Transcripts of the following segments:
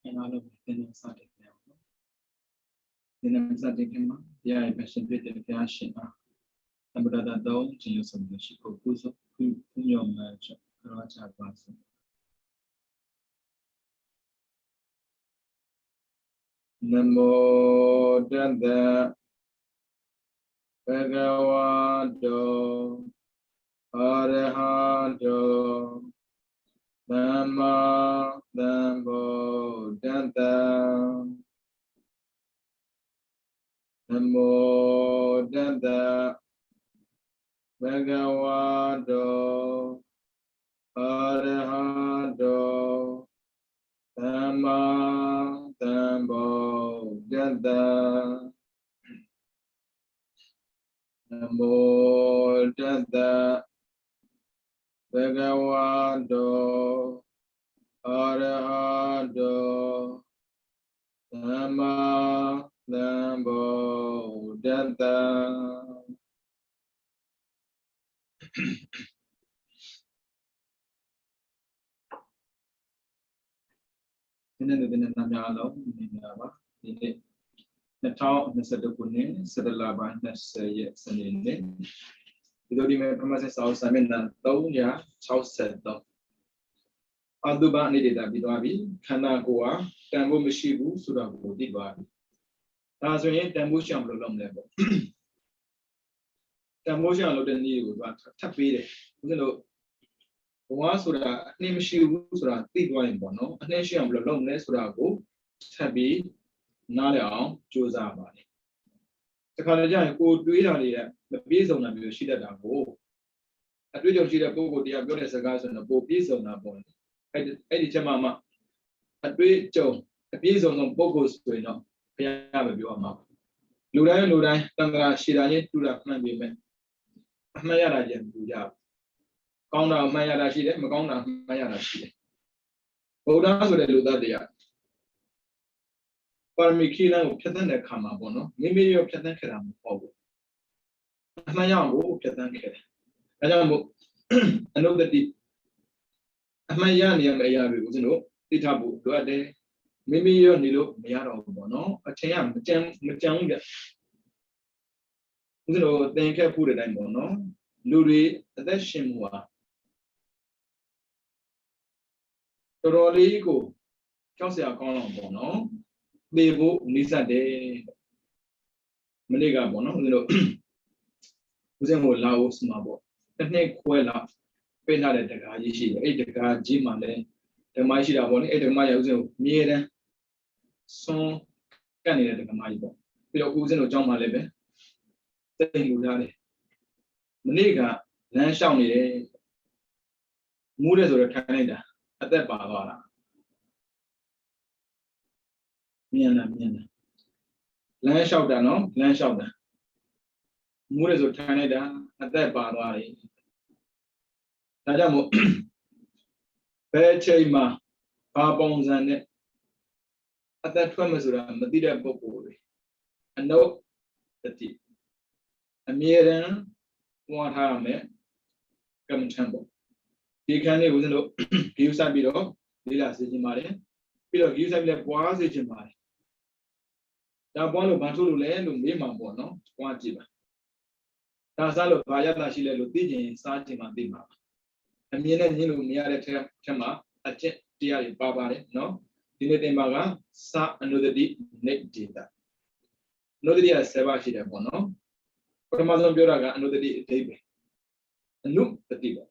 And all of the started now. Then started him. Yeah, I mentioned it in the Ashin. I'm brother down to use some Shiko Kuzo, your match, Raja Basu. Namo Dada Bhagavato Arahato Dhamma Dhammo Dada Namo Dada Bhagavato Arahato Dhamma Dhammo Dada Namo Dada Bhagavato Arahato Dhamma Dhammo Dada. Ini nama Allah ini apa? Ini Natau nasada kuning sedalaban nasaya senine. Itu di mana saya saus sampai nantau ya saus sedap. Aduh ini tidak bidawi karena gua tembu mesyibu sudah budi babi. Rasanya tembu siang belum lepas. Tembu siang lo dan ni gua tapi deh. Mungkin Wah sudah ni mesyibu sudah tiga yang bono. Ni siang belum ni sudah aku tapi Nale Josa Bani. The Kalajan go do it on the piece on a shida da go. A video shida go, the ability as a gas on a bow piece on a bone. Eddie Chamama. A great Joe, a piece on Bogos to know. Piano you map. Lurai, Tanga Shida to that man be men. Mayara Jem do job. Kauna Mayara Shida, Magona Mayara Shida. Go down to the Ludadia. Parmikila Patan the Kamabono, maybe your Patan Karam over. Mayamu Patan Kere. I know that the Mayaniam Ayaru was no, Itabu, Duade, maybe your Nilo, Mayaro Bono, a Chayam, Majanga. You know, then can put it in Bono, Luri, that Shimwa. Torolico, Chelsea are calling Bono. Devo Nisa de Malega Bono, Uzen Laos Mabo. The neck quella, Pena de Gaji, 8 Jimale, the Mashida Boni, 8 Maya Uzo, Mira, Son Canada de Gamaibo. Pilo Uzen John Malebe, saying Udare. Malega, Lan Shawnee, Mudas or Canada, at that Bavara. Miana. Land shout down, no? Land shout down. Moores of Canada at that bar. Tajamo Pechema, Pabons and it. At that Twamazura, Madida Bopori. And no, the tea. A mere one harm, come and temple. He can live with no give Sabido, Lila Sijimari. Pillow gives a bois Sijimari. Da buono Bantulu land, Mima Bono, Quantiba. Tasalo Payata Shile Lutigin, Santima Dima. A Mina Nilu Miare Tema, a Tia Babare, no? Dinetemaga, Sa another deep neck data. No dia Savashida Bono. Ramazan Bioraga, another day table. A loop the tiba.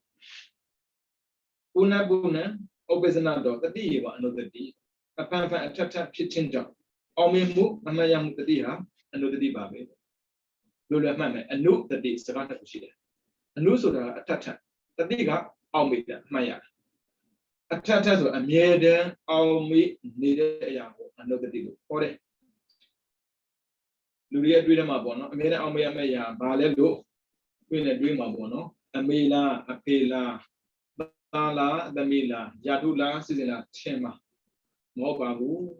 Una Buna, Obesanado, the diva, another day. A pampa a tap kitchen job. Omimu, Amayam the Dia, another Dibabe. Lula Mame, and no the day Savata Kushida. A Nusura, a tata, the Diga, Omida, Maya. A tata, a mere, Omi, needed a yaho, another Digo, for it. Luria Dreama Bono, a mere Omia Maya, Balelo, when a dreamer bono, a Mila, a Pela, Bala, the Mila, Yadula, Sizila, Chema, Mobabu.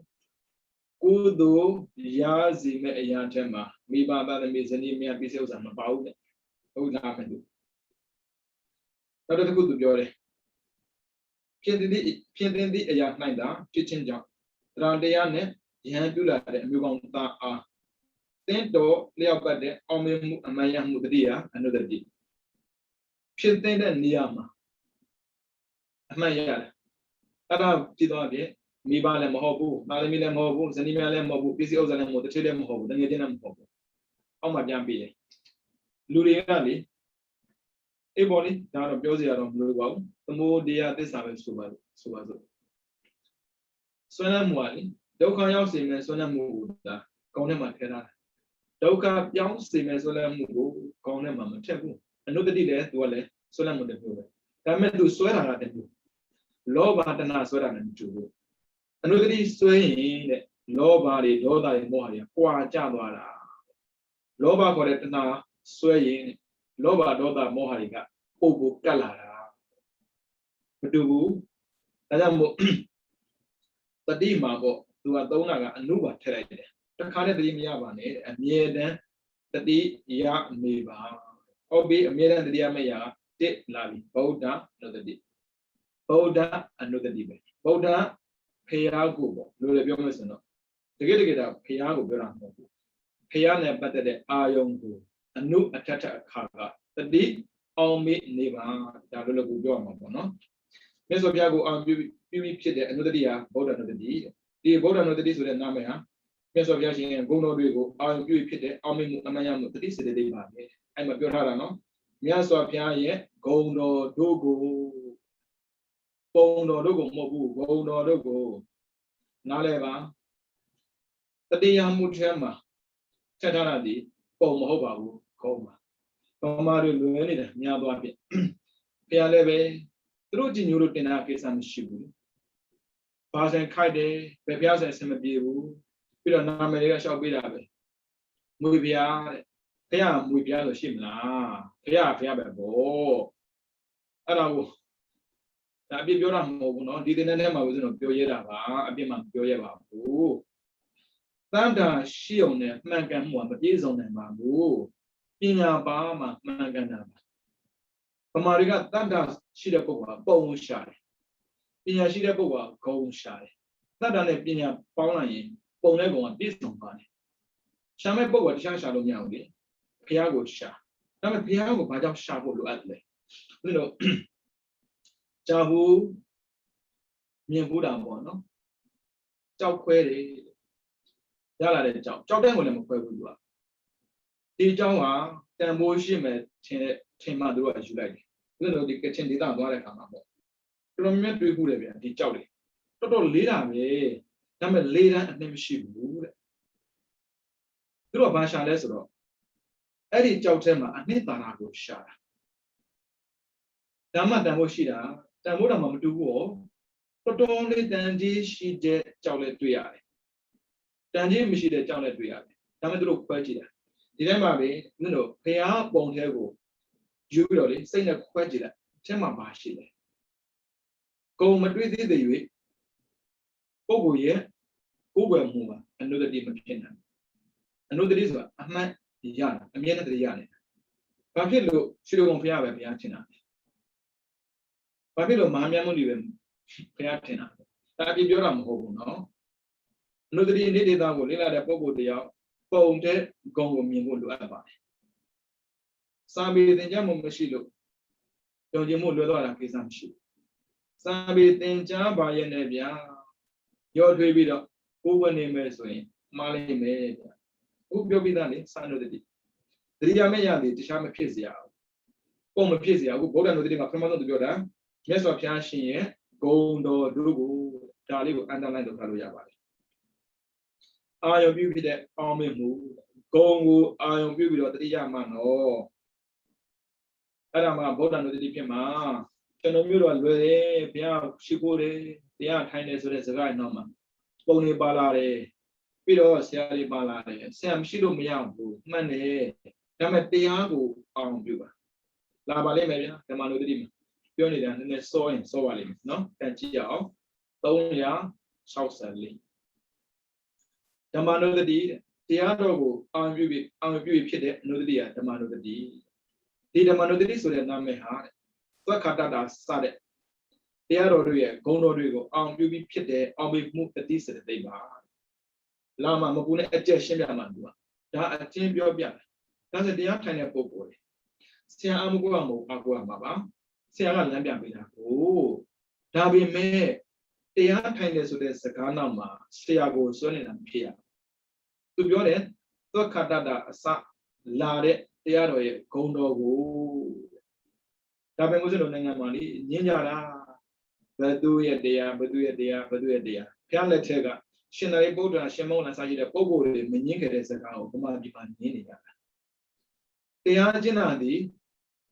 Kudo Yazi me Yantema, me Baba the Mizani, me a piece of Mabau, who happened. နောက်တစ်ခုသူပြောတယ်ဖြစ်တဲ့ အရာ၌သာဖြစ်ခြင်းကြောင့်တရားတရားနဲ့ယဟန်ပြုလာတဲ့အမျိုးကောင်းသားအားသင်တော်လျောက်ပတ်တဲ့အောင်မြင်မှုအမှန်ရမှုတတိယအနုတ္တိဖြစ်တဲ့နေရာမှာအမှန်ရတယ်အဲ့ဒါကြည့်တော့ဖြင့်မိဘလည်းမဟုတ်ဘူးသားသမီးလည်းမဟုတ်ဘူးဇနီးမလည်းမဟုတ်ဘူးပစ္စည်းဥစ္စာလည်းမဟုတ်ဘူးတစ်ထည်လည်းမဟုတ်ဘူးတကယ်ချင်းလည်းမဟုတ်ဘူးအောက်မှာပြန်ပြီးတယ်လူတွေကလေအေးပေါ်လေဒါတော့ပြောစရာတော့မလိုပါဘူးသမုဒယသစ္စာပဲဆိုပါစို့ဆွမ်းလန်းမှုကလေဒုက္ခရောက်စေမယ်ဆွမ်းလန်းမှုကိုဒါကောင်းထဲမှာထည့်ထားတယ်ဒုက္ခပြောင်းစေမယ်ဆွမ်းလန်းမှုကိုကောင်းထဲမှာမထည့်ဘူးအနုတ္တိလည်းသူကလည်းဆွမ်းလန်းမှုတစ်မျိုးပဲဒါပေမဲ့သူဆွဲတာကတမျိုးလောဘတဏှာဆွဲတာနဲ့မတူဘူးအနုတ္တိဆွဲရင်တဲ့လောဘတွေဒေါသတွေမောဟတွေပွာကျသွားတာလောဘခေါ်တဲ့တဏှာဆွဲရင်လောဘဒေါသမောဟတွေကပုပ်ကိုကတ်လာတာမတူဘူးဒါကြောင့်မို့တတိမှာပေါ့သူကသုံးတာကအနုပါထည့်လိုက်တယ်တခါနဲ့တတိမရပါနဲ့အမြဲတမ်းတတိရနေပါဟုတ်ပြီအမြဲတမ်းတတိရမရတစ်လာပြီဗုဒ္ဓအနုတ္တိဗုဒ္ဓအနုတ္တိပဲဗုဒ္ဓဖေယားကိုပေါ့လို့လည်းပြောမယ်ဆိုတော့တကယ်ဒါဖေယားကိုပြောတာမဟုတ်ဘူးဖေယားနဲ့ပတ်သက်တဲ့အာယုံကိုအနုအထထအခါကတတိအောင်မေ့နေပါဒါလိုလည်းကိုပြောရမှာပေါ့နော်မြတ်စွာဘုရားကိုအောင်ပြုပြီးဖြစ်တဲ့အနုတ္တိဟာဗုဒ္ဓအနုတ္တိဒီဗုဒ္ဓအနုတ္တိဆိုတဲ့နာမည်ဟာမြတ်စွာဘုရားရှင်ရဲ့ဂုဏ်တော်တွေကိုအောင်ပြုဖြစ်တဲ့အောင်မေ့မှုအမှန်ရမှုတတိစေတသိက်ပါပဲအဲ့မှာပြောထားတာနော်မြတ်စွာဘုရားရဲ့ဂုဏ်တော်တို့ကိုပုံတော်တို့ကိုမဟုတ်ဘူးဂုဏ်တော်တို့ကိုနားလဲပါတတိယမှုထဲမှာထက်ထားတာဒီပုံမဟုတ်ပါဘူးဂုဏ်ပါဘာမှလွယ်နေတာများသွားပြီဘုရားလည်းပဲသူတို့ကြည်ညိုလို့တင်တာကိစ္စမရှိဘူးဘာဆိုင်ခိုက်တယ်ဘယ်ဘုရားဆိုင်အဆင်မပြေဘူးပြီးတော့နာမည်တွေကရှောက်ပေးတာပဲမွေဘုရားတဲ့ဘုရားမွေဘုရားဆိုရှိမလားဘုရားပဲပေါ့အဲ့ဒါကိုဒါအပြစ်ပြောတာမဟုတ်ဘူးเนาะဒီတင်တဲ့ထဲမှာဦးဇင်းတို့ပြောရတာပါအပြစ်မှမပြောရပါဘူးတန်တာရှိုံနဲ့မှန်ကန်မှုကမပြည့်စုံနိုင်ပါဘူးပညာပါမှမှန်ကန်တာပါဗမာတွေကတန်တာရှိတဲ့ပုဂ္ဂိုလ်ကပုံရှာတယ်ပညာရှိတဲ့ပုဂ္ဂိုလ်ကဂုဏ်ရှာတယ်တန်တာနဲ့ပညာပေါင်းလိုက်ရင်ပုံတဲ့ပုံကပြည့်စုံပါတယ်ရှာမဲ့ပုဂ္ဂိုလ်ကတခြားရှာလို့မရဘူးလေဘုရားကိုရှာဒါပေမဲ့ဘုရားကိုဘာကြောင့်ရှာဖို့လိုအပ်လဲဦးဇင်းတို့ကြာဘူးမြင်ဘူးတာပေါ့နော်ကြောက်ခွဲတယ်ရလာတဲ့ကြောက်တဲ့ကိုလည်းမခွဲဘူးသူကဒီကြောင်းကတန်ဖိုးရှိမယ်ထင်မှသူကယူလိုက်တယ်ဦးဇင်းတို့ဒီကချင်ဒေသသွားတဲ့ခါမှာပေါ့တော်တော်များတွေးခုတယ်ဗျာဒီကြောက်လေတော်တော်လေးတာပဲဒါပေမဲ့လေးတန်းအနှစ်မရှိဘူးတဲ့သူတို့ကဘာရှာလဲဆိုတော့အဲ့ဒီကြောက်ထဲမှာအနှစ်သာရကိုရှာတာဒါမှတန်ဖိုးရှိတာတန်ဖိုးတော့မတူဘူးဟောတော်တော်လေးတန်ကြီးရှိတဲ့ကြောက်လဲတွေ့ရတယ်တန်ကြီးမရှိတဲ့ကြောက်လဲတွေ့ရတယ်ဒါပေမဲ့သူတို့ခွဲကြည့်တာဒီထဲမှာပဲနင်တို့ဖျားပုံထဲကိုယူပြီးတော့လေစိတ်နဲ့ခွဲကြည့်လိုက်အထဲမှာဘာရှိလဲကုံမတွေ့သေးတဲ့၍ပုဂ္ဂိုလ်ရဲ့ကိုယ်ွယ်မှုမှာအနုတ္တိမဖြစ်နိုင်အနုတ္တိဆိုတာအမှန်ရတာအမြဲတမ်းတည်းရနေတာဘာဖြစ်လို့ရှိတော်ဘုရားပဲဘုရားထင်တာဘာဖြစ်လို့မဟာမြတ်မုနီပဲဘုရားထင်တာဒါအပြည့်ပြောတာမဟုတ်ဘူးနော်အနုတ္တိနေဒေတာကိုလေ့လာတဲ့ပုဂ္ဂိုလ်တယောက်ပုံတဲ့ဂုဏ်ကိုမြင်ဖို့လိုအပ်ပါတယ်စာပေသင်ကြားမှုမရှိလို့ယုံကြည်မှုလွဲသွားတာကိစ္စမရှိဘူးစာပေသင်ကြားပါရဲ့နဲ့ဗျာရောထွေးပြီးတော့ကိုယ်ဝင်နေမယ်ဆိုရင်မှားလိမ့်မယ်ဗျာအခုပြောပြီးသားလေစာနုတ္တိတတိယမဲ့ရသည်တခြားမဖြစ်เสียဘူးပုံမဖြစ်เสียဘူးဗုဒ္ဓနုတ္တိမှာပထမဆုံးသူပြောတာမြတ်စွာဘုရားရှင်ရဲ့ဂုဏ်တော်တို့ကိုဒါလေးကိုအန်တလိုက်လုပ်ထားလို့ရပါတယ်အာယုံပြုဖြစ်တဲ့အောင်မြင်မှုဂုဏ်ကိုအာယုံပြုပြီးတော့တတိယမှနော်အဲ့ဒါမှဗုဒ္ဓနုတ္တိဖြစ်မှာကျွန်တော်မျိုးတော့လွယ်တယ်ဘုရားရှိခိုးတယ်တရားထိုင်တယ်ဆိုတဲ့စကားနောက်မှာပုံနေပါလာတယ်ပြီးတော့ဆရာတွေပါလာတယ်ဆရာမရှိလို့မရဘူးမှန်တယ်ဒါပေမဲ့တရားကိုအောင်ပြုပါလာပါလိမ့်မယ်ဗျာဓမ္မနုတ္တိမှာပြောနေတာနည်းနည်းစောရင်စောပါလိမ့်မယ်နော်ပြန်ကြည့်ရအောင်364ဓမ္မနုတ္တိတရားတော်ကိုအောင်ပြုဖြစ်တဲ့အနုတ္တိဟာဓမ္မနုတ္တိဒီဓမ္မနုတ္တိဆိုတဲ့နာမည်ဟာ သွက်ခါတတာစတဲ့တရားတော်တွေရဲ့ဂုဏ်တော်တွေကိုအောင်ပြုပြီးဖြစ်တဲ့အောင်မြင်မှုတတိစတဲ့သိပါလာမှာမပူနဲ့အကျက်ရှင်းပြမှာသူကဒါအချင်းပြောပြတယ်ဒါဆိုတရားထိုင်တဲ့ပုံပေါ်တယ်ဆရာအမှုကမဟုတ်အကူမှာပါဆရာကလမ်းပြပေးတာကိုဒါပေမဲ့တရားထိုင်တယ်ဆိုတဲ့စကားနောက်မှာဆရာကိုစွဲနေတာဖြစ်ရသူပြောတယ်သွက်ခါတတာအစလာတဲ့တရားတော်ရဲ့ဂုဏ်တော်ကိုဒါပေမဲ့ဆိုတော့နိုင်ငံမှာလေညင်ကြတာဘသူရဲ့တရားဘသူရဲ့တရားဘသူရဲ့တရားဘုရားလက်ထက်ကရှင်သာရိပုတ္တရာရှင်မောဂလန်စာရှိတဲ့ပုဂ္ဂိုလ်တွေမငင်းခဲ့တဲ့စကားကိုဘုမာဒီမှာငင်းနေကြတာတရားကျင့်တာဒီ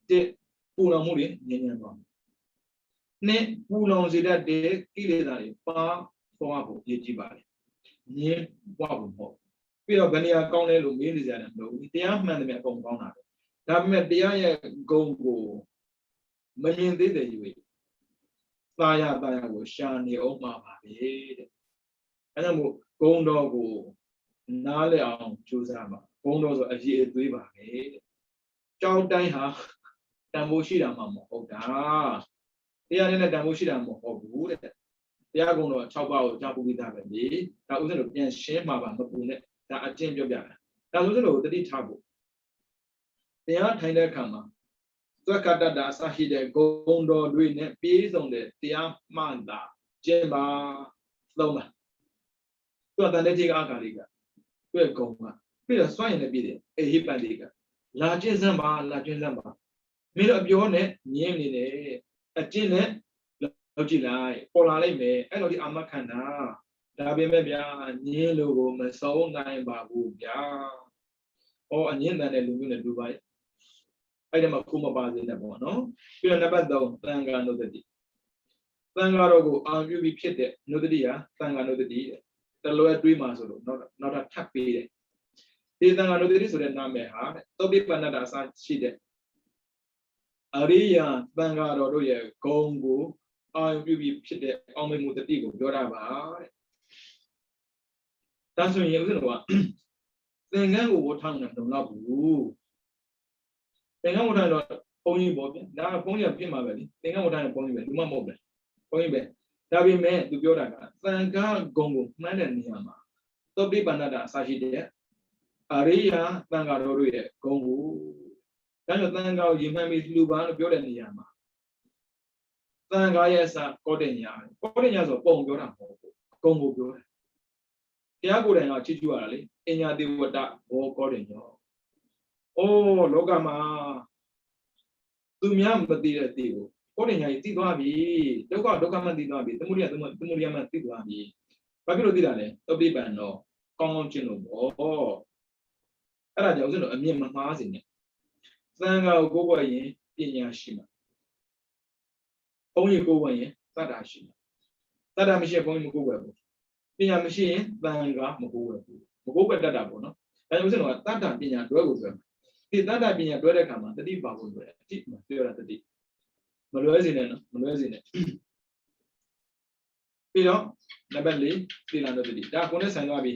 တဲ့ပူလောင်မှုတွေငြင်းညံ့သွားနှစ်ပူလောင်စေတတ်တဲ့ကိလေသာတွေပါသွားဖို့ရည်ကြည်ပါလေငင်းပွားဖို့ပေါ့ပြီးတော့ဗဏ္ဍာကောင်းလဲလို့မေးနေကြတယ်မလို့တရားမှန်တယ်အကုန်ကောင်းတာပဲဒါပေမဲ့တရားရဲ့ဂုဏ်ကိုမမြင်သေးတဲ့ယူသာယာကိုရှာနေအောင်မှာပါပဲတဲ့အဲဒါမို့ဂုဏ်တော်ကိုနားလည်အောင်ကြိုးစားပါဂုဏ်တော်ဆိုအရေးအသွေးပါပဲတဲ့ကြောင်းတိုင်းဟာတန်ဖိုးရှိတာမှမဟုတ်တာတရားနဲ့တန်ဖိုးရှိတာမဟုတ်ဘူးတဲ့တရားဂုဏ်တော်6ပါးကိုကြားပူပြီးသားပဲလေဒါဥစ္စာတို့ပြန်ရှင်းမှာပါမပူနဲ့ဒါအကျင့်ပြောပြတာဒါဆိုစလို့တတိထားဖို့တရားထိုင်တဲ့အခါမှာသွက်ကတတာအစရှိတဲ့ဂုဏ်တော်တွေနဲ့ပြည့်စုံတဲ့တရားမှန်တာကျင့်ပါသုံးပါသူကတန်တဲ့ကြီးကအာဃာလေးကသူ့ရဲ့ဂုဏ်ကပြီးတော့စွန့်ရင်လည်းပြည့်တယ်အေဟိပန်လေးကလာကျင့်စမ်းပါလာကျင့်စမ်းပါမင်းတို့အပြောနဲ့ငင်းနေတယ်အကျင့်နဲ့လောက်ကြည့်လိုက်ပေါ်လာလိုက်မယ်အဲ့လိုဒီအာမခန္ဓာဒါပေမဲ့ဗျာငင်းလို့ကိုမဆုံးနိုင်ပါဘူးဗျာဟောအငင်းတန်တဲ့လူမျိုးနဲ့လူပါရဲ့အဲ့ဒါမှခုမပါသေးတဲ့ပေါ့နော်ပြီးတော့နံပါတ်3သံဃာနုဒတိသံဃာတော်ကိုအာပြုပြီးဖြစ်တဲ့နုဒတိဟာသံဃာနုဒတိတလွဲတွေးမှာဆိုလို့နောက်ထပ်ပေးတယ်ဒီသံဃာနုဒတိဆိုတဲ့နာမည်ဟာသောပိပန္နတာအစရှိတဲ့အရိယာသံဃာတော်တို့ရဲ့ဂုဏ်ကိုအာပြုပြီးဖြစ်တဲ့အောင်မြင်မှုတတိကိုပြောတာပါတဲ့ဒါဆိုရင်ဥစ္စာကသင်္ကန်းကိုဝတ်ထောင်းနေတော့တော့ဘူးသင်္ကန်းဝတ်ထားတော့ဘုန်းကြီးပေါ့ဗျဒါကဘုန်းကြီးဖြစ်မှာပဲလေသင်္ကန်းဝတ်ထားရင်ဘုန်းကြီးပဲလူမမဟုတ်ဘူးဘုန်းကြီးပဲဒါပေမဲ့သူပြောတာကသံဃာဂုဏ်ကိုမှန်းတဲ့နေရာမှာသောပိပန္နတာအစရှိတဲ့အရိယာသံဃာတော်တို့ရဲ့ဂုဏ်ကိုဒါကြောင့်သံဃာကိုရည်မှန်းပြီးလူပါလို့ပြောတဲ့နေရာမှာသံဃာရဲ့အစကောတညာဆိုပုံပြောတာမဟုတ်ဘူးဂုဏ်ကိုပြောတယ်တရားကိုယ်တိုင်ကချီးကျူးရတာလေအညာတိဝတ္တဘောကောတညောအိုးလောကမှာသူများမသိတဲ့သိကိုကောတညာကြီးသိသွားပြီဒုက္ခမှသိသွားပြီသမုဒိယမှသိသွားပြီဘာဖြစ်လို့သိတာလဲသပိပန်တော့ကောင်းကျင့်လို့ပေါ့အဲ့ဒါကြောင့်ဦးဇင်းတို့အမြင်မမှားစေနဲ့သံဃာကိုကိုယ်ွယ်ရင်ပညာရှိမှာဘုန်းကြီးကိုယ်ွယ်ရင်သတ္တာရှိမှာသတ္တာမရှိရင်ဘုန်းကြီးမကိုယ်ွယ်ဘူးပညာမရှိရင်သံဃာမကိုယ်ွယ်ဘူးမကိုယ်ွယ်တတ်တာပေါ့နော်ဒါကြောင့်ဦးဇင်းတို့ကသတ္တာပညာတွဲကိုပြောမှာဒီသတ္တာပညာတွဲတဲ့အခါမှာတတိပါဖို့တွဲအတိမှာပြောတာတတိမလွဲစေနဲ့နော်မလွဲစေနဲ့ပြီးတော့နံပါတ်4သီလနဲ့တတိဒါကိုနဲ့ဆိုင်သွားပြီ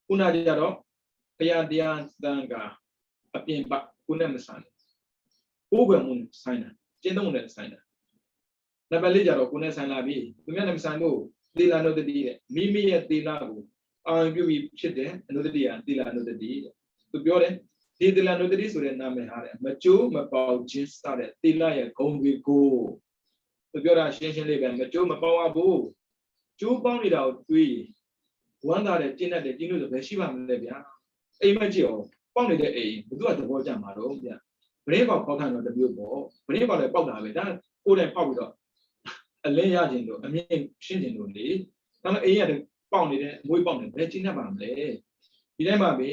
ခုနကြတော့ဘုရားတရားသံဃာအပြင်ပကိုနဲ့မဆိုင်ဘူးဘိုးဘယ်မှုဆိုင်တာကျင့်သုံးတဲ့ဆိုင်တာနံပါတ်4ကြတော့ကိုနဲ့ဆိုင်လာပြီသူများနဲ့မဆိုင်ဘူးသီလနဲ့တတိတဲ့မိမိရဲ့သီလကိုအာရုံပြုပြီးဖြစ်တဲ့အနုတ္တိယသီလနဲ့တတိတဲ့သူပြောတယ်ဒီသီလနုတ္တိဆိုတဲ့နာမည်ဟာမကျိုးမပေါက်ခြင်းစတဲ့သီလရဲ့ဂုဏ်တွေကိုသူပြောတာရှင်းရှင်းလေးပဲမကျိုးမပေါက်ရဘူးကျိုးပေါင်းနေတာကိုတွေးဝမ်းသာတဲ့ကျင့်တတ်တဲ့ကျင့်လို့ဆိုဘယ်ရှိပါမလဲဗျာအိမ်မကြည့်အောင်ပေါက်နေတဲ့အိမ်ဘယ်သူကသဘောကျမှာတော့ဗျာဗရင်းပေါက်ပေါက်ခံတော့တမျိုးပေါ့ဗရင်းပေါက်လည်းပေါက်တာပဲဒါကိုယ်တိုင်ပေါက်ပြီးတော့အလင်းရခြင်းလို့အမြင်ရှင်းခြင်းလို့လေဒါမှအိမ်ရပေါက်နေတဲ့အမွေးပေါက်နေဘယ်ကျင့်တတ်ပါမလဲဒီတိုင်းပါပဲ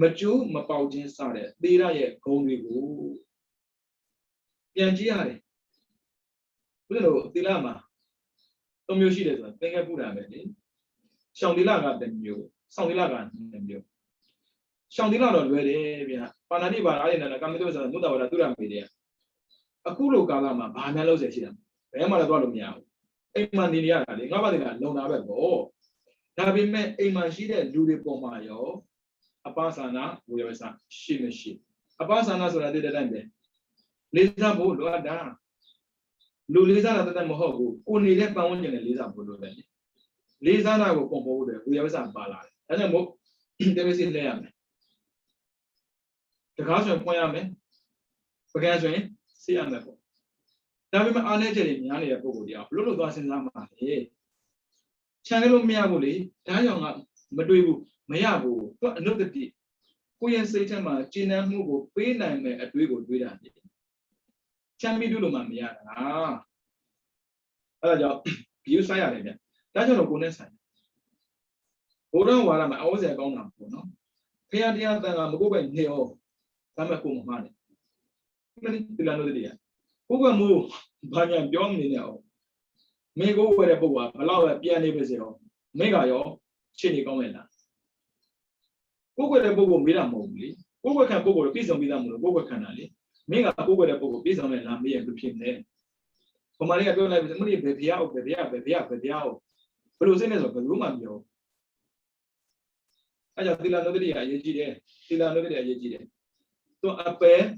မကျိုးမပေါက်ခြင်းစတဲ့သီလရဲ့ဂုဏ်တွေကိုပြန်ကြည့်ရတယ်ဘယ်လိုသီလမှာ၃မျိုးရှိတယ်ဆိုတာသင်္ကေတပူတာပဲလေရှောင်သီလကတစ်မျိုးစောင့်သီလက2မျိုးရှောင်သီလတော့လွယ်တယ်ဗျာပါဏာတိပါအားရနေတာကာမိတုဆိုတာမုဒ္ဒဝါဒသုရမေတဲ့အခုလိုကာလမှာဘာများလုပ်ရရှိတာဘယ်မှလည်းသွားလို့မရဘူးအိမ်မှာနေရတာလေငါးပါးသီလလုံတာပဲပေါ့ဒါပေမဲ့အိမ်မှာရှိတဲ့လူတွေပေါ်မှာရောအပ္ပစာနာဝေယဝဆရှိမရှိအပ္ပစာနာဆိုတာဒီတိုင်းပဲ Lisa Bo, Luada. Lulisa that Mohogo, only left my own Lisa Bo. Lisa na will come over, we have some ballad. And then what there is in there. The house of Poyame, Pagazwin, see I'm the now we are energy in Yania Bodia, Lulu was in Lama. Channel Miabuli, Tayong, Madubu, Mayabu, another tea. Kuyan Satama, Gina Mugo, Pain and at Wigo Vida. Chambi Duluma Mia. You say again. That's your goodness. Hold while I was a gone up. Piadia than I'm going here. I'm a cool money. Many another day. Who will move? Banyan young now. May go where a boa, allow a piano zero. Mega yo, chini gomena. Who will a bogo with a mobile? Who can bogo a piece of Vidam, bogo canali? Mega bogo a bogo piece of a lamby and repeat them. For Maria don't have the money, baby out, baby out. But was in as of a room yo. I just did another day, I did another day, I did. So a pair,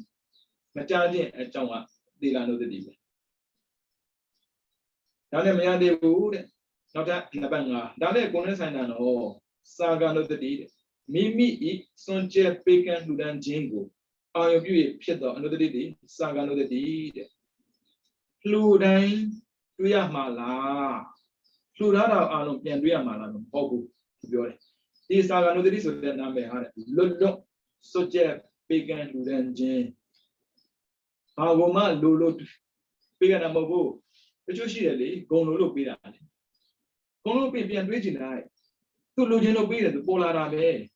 Machaji and Chama, did another day. Now they would not that Nabanga. Now they're going to sign an all. Saga of the deed. Mimi eat Sonche Bacon Ludan Jingo. I of you a another day. Saga of the deed. Fludain, Tuyamala. Fludada Alum and Riamala, Hobu. These are another day so that number had Lolo, Soche Bacon Ludan Jin. Hawoma Lolo, bigger than Mobo. Which was really going to look be that. Going to be and region. To Lugino be the Polar Abbey.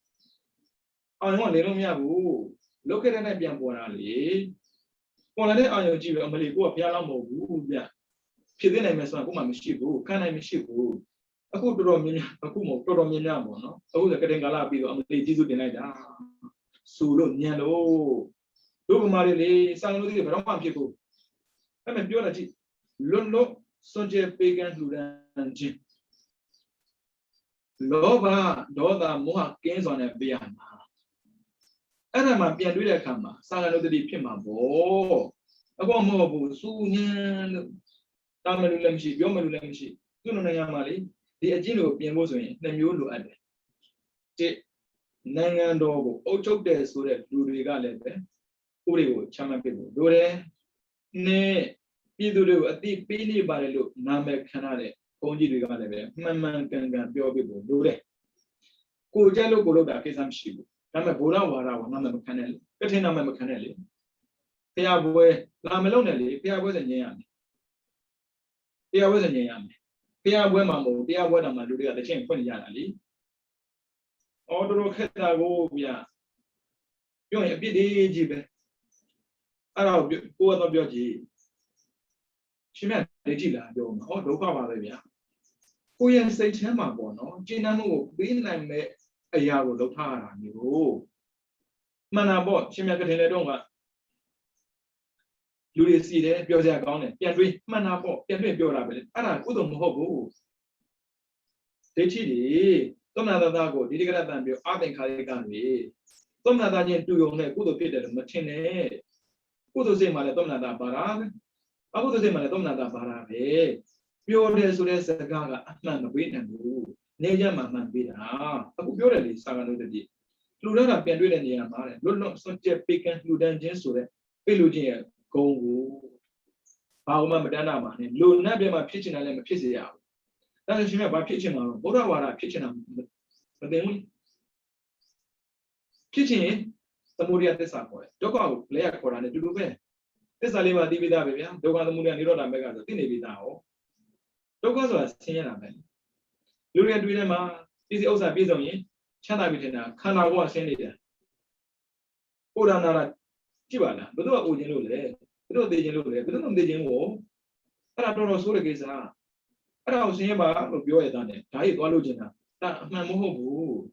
I want little Miabu. Look at an Abian Bonali. Polade Ayo Jiva Malibu, Pialamo, Pidin and Messakuma Mishibu, can I Mishibu? A good Romina, a Kumo, Prodominamo, no? Oh, the Kadengalabi, the Jizu denied. Sulu, Niano. Look, Marie, San Luis, Roman people. I'm a pure. Lolo, Sonje Pagan Ludan Jim. Loba, Doda, Moha, Gains on a Biana. And I'm a Pian with a Kama, Saga of the Pima Bo. A bomb of Sunian Tamalulamshi, Yomalulamshi, Tunayamali, the Agino Pian was in, then you look at it. Nangandogo, Ocho days so that Luriga, Urigo, Chamapibo, Dore, ne. Either a deep penny by a look, Name Canale, Ponji Rigale, Mamman can go people, do it. Kujalo Goloda, Kisam Shibu, Nama Bola Wara, Nama Canel, Petina Canelli. Piabwe, Lamelonelli, Piabwe and Yan. Piabwe and Yan. Piabwe Mambo, Piabwe and Maduria, the chain for Yanali. Order Ketagovia. You're a bit easy. I'll be poor of your G. She met the Gila, or Doka. Who can say Tema Bono, Ginano, being I met a Yaro Lotara, you. Manabo, she met a Tenedonga. You see there, Bioza Gone, Yadri, Manabo, Yadri Biorabel, Ara, Udom Hobo. Techidi, Tomada Dago, Didiga than your Aden Kaligani. Tomada to your neck, Udo Peter, Machine. Udo Zema, Tomada Barab. I would say, Madonna Barabe. Pure Sures Gaga, Atman, Win and Guru. Naja Maman Bida. I could purely Saga of the day. Ludana Pendul and Yamar, Lulu, such a pick and Ludan Jensure, Pelugia, Go. How Madana Man, Luna be my kitchen and a pizzy out. That is my kitchen on Bodawara kitchen. But then kitchen, the Muria de Sapo. Doko, play a Koran to do better. This Aliva Divida, Doga the Muria Niroda Mega, the Tinibidao. Dogas was singing a man. Luria Duidema, this is also based on it. Chana Vitina, Kana was sending it. Udana Chibana, but no Udinule, no Dejinule, but no Dejin. I don't know so the case. I was saying about Bioy done it. I Walugina, that my Moho,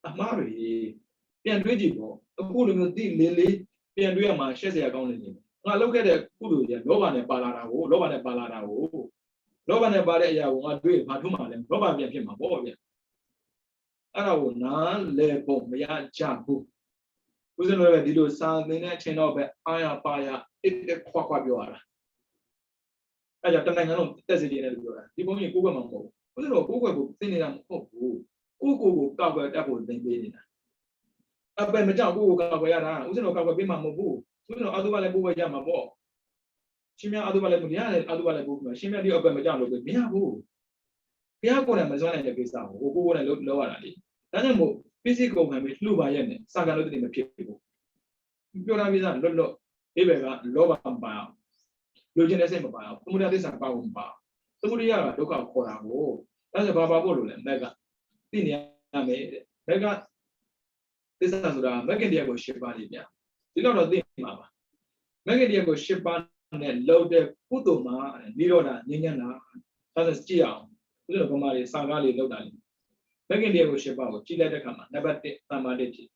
a Mari, Pian Rigibo, a pool of the Lily, Pian Riama, Chessia account. I look at the Kudu, no one a Balada, no one a Balada, no one a Balaya, one doing Patuma, and probably came a boy. I will not let Bomia Jabu. Who's another Dido sound in a chain of Aya Paya, it quack you are. I got the man on Tessie in the you only Google Mambo. Who's no Google thinking I'm Google cover double than being. Up by Major Google cover, who's no cover Bimamo, who's no other Boo Yama ball. She may otherwise otherwise book, she may be up by Major with me. Piaco and Amazon and the Pisa, who go and look lower at it. Daniel, physical and with Luba Yen, Saga in the people. Pura Visa, look, Eva, Loba Bow. Login as a mobile, Muda is a power bar. Somuria, look out for our war. That's a Baba Bolo and Mega. Tinia made Mega. This is a Mega Diego ship on India. You know the Mama. Mega Diego ship on and loaded Putoma and Nirona, Nina, that's a Chia. Little Comari, Sagali, Lodani. Mega Diego ship out, Chile de Cama, never take Tamadeti.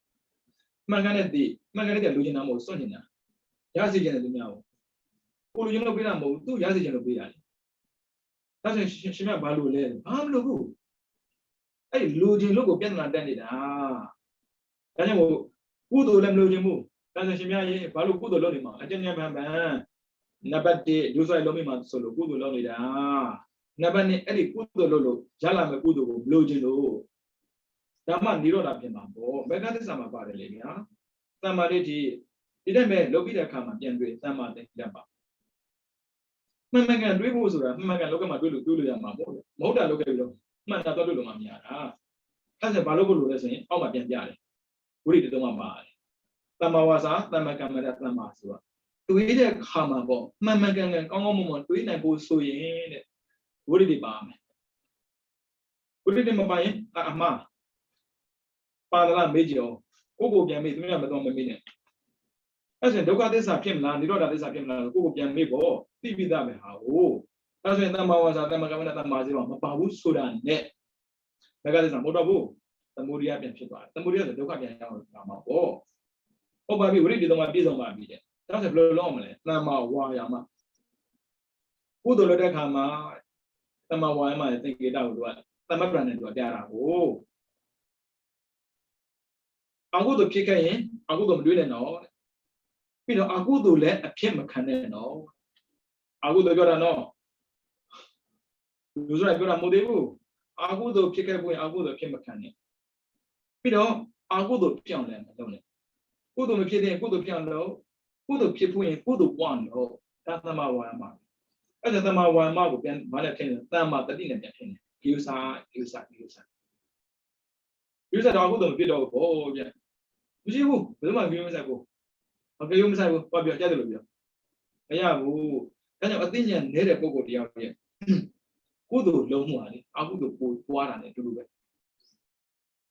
Maganetti, Maganetti, Luginamo, Sonina. Yazigan the Miao. You know, we are moved to Yazigan. That's she may Balu. I'm Lugu. Hey, Lugin logo can not done it. Ah, Daniel, who do them Lugimu? That's she may Balu Kudo Lodima. I didn't remember. Nabati, Josai Lomima solo, Kudo Lodida. Ah, Nabani, Eddie Kudo Lolo, Jalama Kudo, Lugino. Daman, you don't have him. Oh, but that is some about the lady. Somebody didn't make Lobida come and do it. Sama de Jamba. Mamma do was Mamma look at my do Yama. Moda look at you. Man, I thought you Mamma. As a Balogo lesson, all my Yari. Read it to my body. Tamawaza, Tamakama, Tamasua. To eat a Hamabo, Mamma and Common, to eat and go so in it. What did he bomb? What did him buy? Ama. Father Major, Google can make me a minute. As in, look at this up him land, you know that this up him land, Google can make all, leave that how. As when Nama was at Namaka Mazima, Pabu Sudan, net. Megadis and Modabu, the Muria and Shiba, the Muria, the Doka can come. Oh, Baby, we did my business on my media. That's a blue long, Nama Wayama. Who do let Hama? Nama Wayama, I think it out. Nama Brandon to a Dara. Oh. I go to kick in, I go to do it all. You know, I go to let a Kim can know. I go to go to know. You go to Modebu. I go to kick away, I go to Kim can. You know, I go to piano, don't it? Go to Piano, go to piano, go to people in, go to one. Oh, that's not my one. As a Tama one mark, then Malatin, Tama, the dinner. You said, you said, I go to video. Oh, yeah. You do my views. I go. Okay, you must have what you're telling you. I have kind of opinion near a book of the idea. Who do low money? I would put water to do it.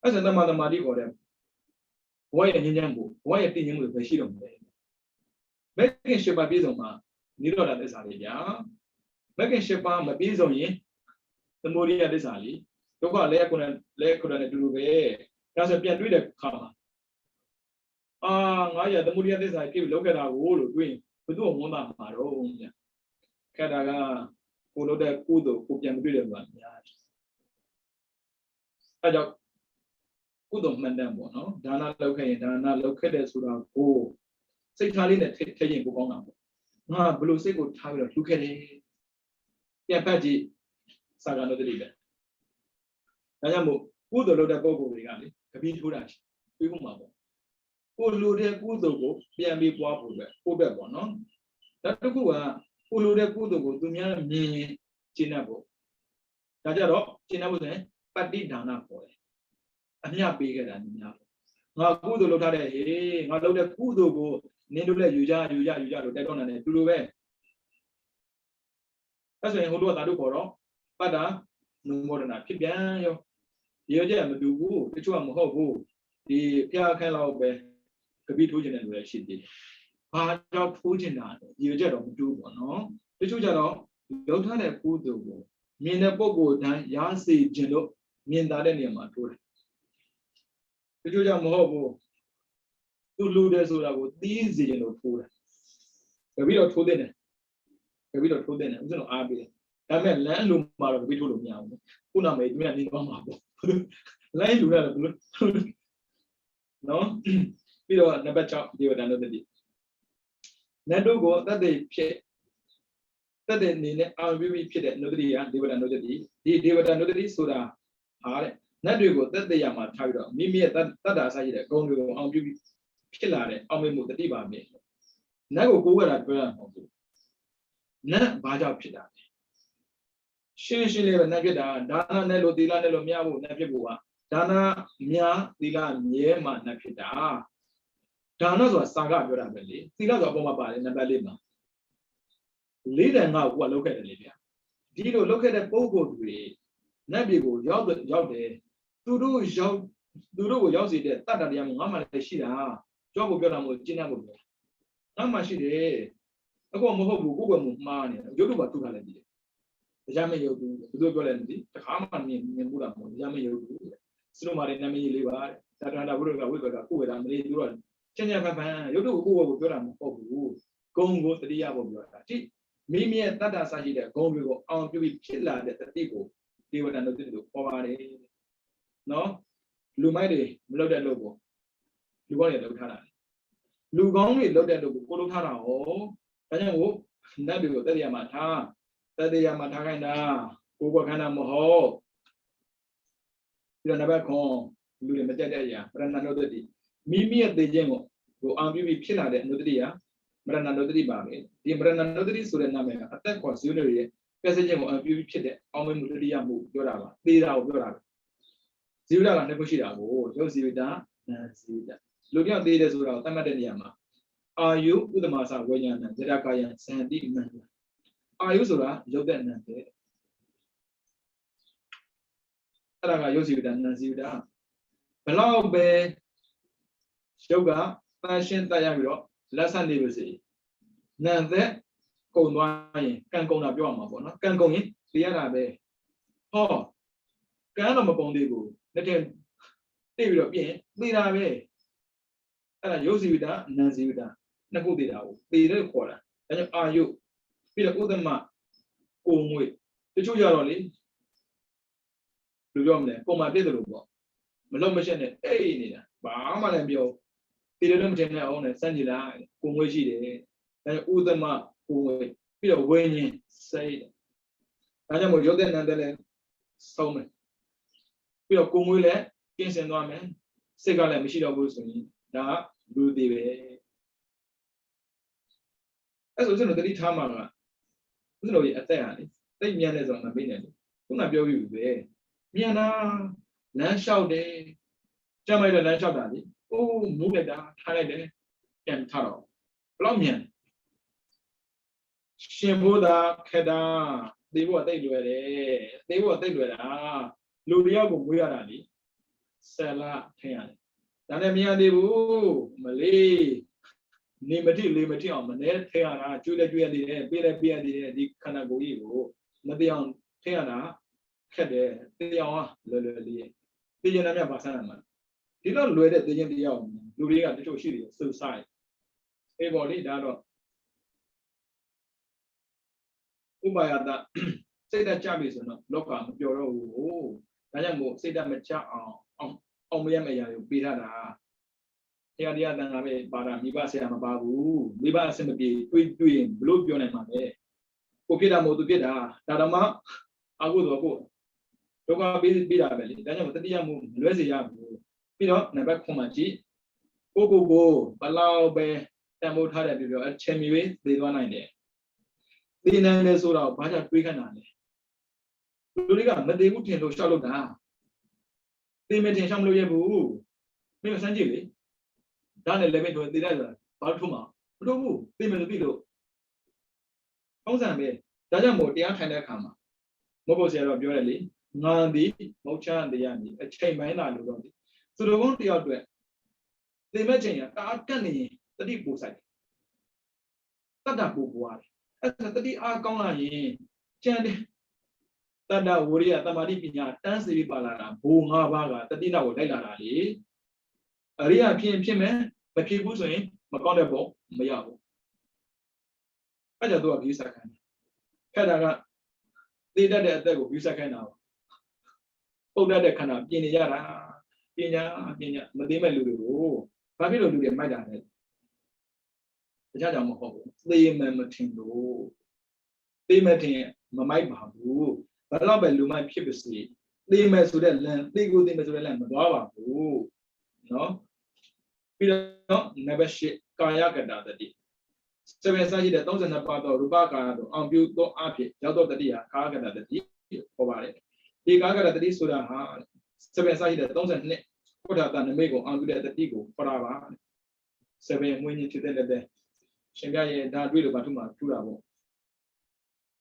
As another money for them. Why a Yambo? Why a thing with the sheet of them? Making ship a bizoma, neither that is idea. Making ship a bizon, the Moria des Ali. Took a lecon do it. That's a piano with a comma. Ah, the Muria this I keep look at our wall doing, we do one of our own. Cadaga, Uno de Kudo, who can be one. I don't Kudo Mandambo, no? Dana located Sudan. Oh, say Kalina taking Bukong. Ah, blue sickle tower, look at it. Yeah, Patty Saga no deliver. Nayamu, Kudo Loda Bogo regarding, a bit too much. Ulude Kudogo, PMB Wapu, Ubebo, no? That Kua, Ulude Kudogo, Dumia, me, Chinabo. Tajaro, Chinabo, but did down for it. I'm not bigger than Yabo. Now, Kudo Lotare, I know the Kudogo, Nidula, Yuja, they don't know to do. That's when Hudu Tadukoro, Pada, no more than a Pibiano. You jam do, which one who the Pia Kalabe. Be two generation. Part of Putin, you don't do one, no? The two don't have a good go. Mean a bogo than Yancy Geno, mean that any matter. The two young hobo. Two luders who are these general food. A bit of food in it. A bit of food in it. No, I be. I mean, landlord of Vitulo. Una made me an income. Landlord. No? Never chop you another day. Nado go that they pit that they need our baby pit nobody and they would another day. They would another day soda. Nado go that they are my title. Mimi that as I get going on baby pillar on me with the diva me. Nago go where I burn. Na Baja Pida. She live a nagada, Dana Nello Dila Nello Miao Napibua, Dana Mia Dila Niema Napida. Dana was Saga Yorabelli, Dila Boma Bali Nabalima. Leader now what look at Libya. Dido look at the Bogo Gray. Nabigo, Yaude, Tudu Yauzi, Tata Yamama Shida, Jogo Goramo, Ginago. How much it? I go Moho money, Yoruba to Haladi. The Yama Yodu, do Golendi, the Haman in Buddha, Yama Yodu, Slumari Nami Liva, Tatana Buruga, Wiga, and Lady Chenya Yodu, who will go on Congo, the Diabo. Mimi and Tata Sajida, Congo, on to be chilla that the people, they were not to do. No, Lumade, Loda Lobo. You want to look at Lugong, look at the Kulukana. Wo Nabi Tadiamata, Tadiamatana, Ubakana Moho. You never come, Lulu Majadia, Brananodi. Mimi at the Jemo, who argue Pilla de Nodria, Brananodi Babi, the Brananodi Suriname, attack was usually Pesajemo and Pipi Chile, Omen Muriamu, Yorava, Lida Yorava. Zura Nebushida, Josivida, Zida. Looking at the Zura, Tamadaniama. Are you with the Masa Wayan, Zerakayan, Sandy Man? Are you Sura, Jodan Nante? Araga Yosidan Nazida. Below Bay Shoga, Fashion Tayagro, Lassan Diversity. Nante, Konway, can go up your mama, can go in, the Arabe. Oh, can I'm upon the go. Let him David of Yen, the Arabe. Yosida, Nazida. Nagudida, the little quarter, and are you? Peter Udama, Omwe, the two yaroli, Lugomne, Poma Pedro, Malomachan, Nina, Bama and Bio, Peter Lumchen on a Sanjila, Kumweji, and Udama, Omwe, Peter Wayne, say, I am with Jordan and the Stowman. Peter Kumwile, Kings and Norman, Segal and Michelle Wilson, da, do the as was the Tamara. No, at there, they mean on a minute. Who not you there? Miana, land shout day. Jamaica land shout daddy. Oh, move it down, Thailand, and Taro. Blomian. Shimbuda, Keda, they were they do it. They were they do it. Ludia go weirdy. Sella Tan. Danamia de Malay. Liberty on Manel, Teana, Julia, the Canago, Nadion, Teana, Cade, Teon, Lily, the Yanama Basana. Did not load at the Yandion, Luria, the Toshi, suicide. Everybody, that Ubayada, say that Jabis and local, your oh, Nayango, say that Macha on Yamaya, Bidana. Here the other way, Mibasa Mababu, Mibasa be doing blue pion and Mane. Okida Motugeda, Tadama, I would go. Toga Bidabelli, then with the Yamu, Luziamu, Pino, never Comanchi, Ogo, Balau Bay, Tamu Tada, a chemi, the 1 idea. The nine Sura, Baja Quicanane. Luriga, but they would tend to shallow down. They made some Luyabu, Maybe Sanjili. Done 11 to the other, Baltuma, Rubu, Pimel Bido. Ozambe, Dajamo, the Antina Kama, Mobosera Burelli, Nandi, Mocha, and the Yami, a chain by Nadu. So the one the outward. The imagine a canny, the deep side. Tada Bubuai, as the Arcona, Chandy. Tada Wuria, Tamaripina, dance the Balana, Bunga Vaga, the Dina would Lali. Aria PM, but people saying, Macondabo, Mayabo. I don't do a visa can. Kadara, they did that visa can now. Oh, that cannot be in Yara, Pina, Madima Ludo, Pamilo do get my dad. 家讲么好，对门没听到，对门听没买把布，把老板路买皮不是，对门说的人，对个对门说的人没多把布，喏，比如那边是高压个大的地，这边上去的东西呢，把到鲁巴高的，比如到阿皮，要到的地啊，高个大的地，好吧嘞，地高个大的地说的哈，这边上去的东西呢，不知道在美国比如的地个，不知道吧？这边每年去的。现在也拿对了把土嘛土了不？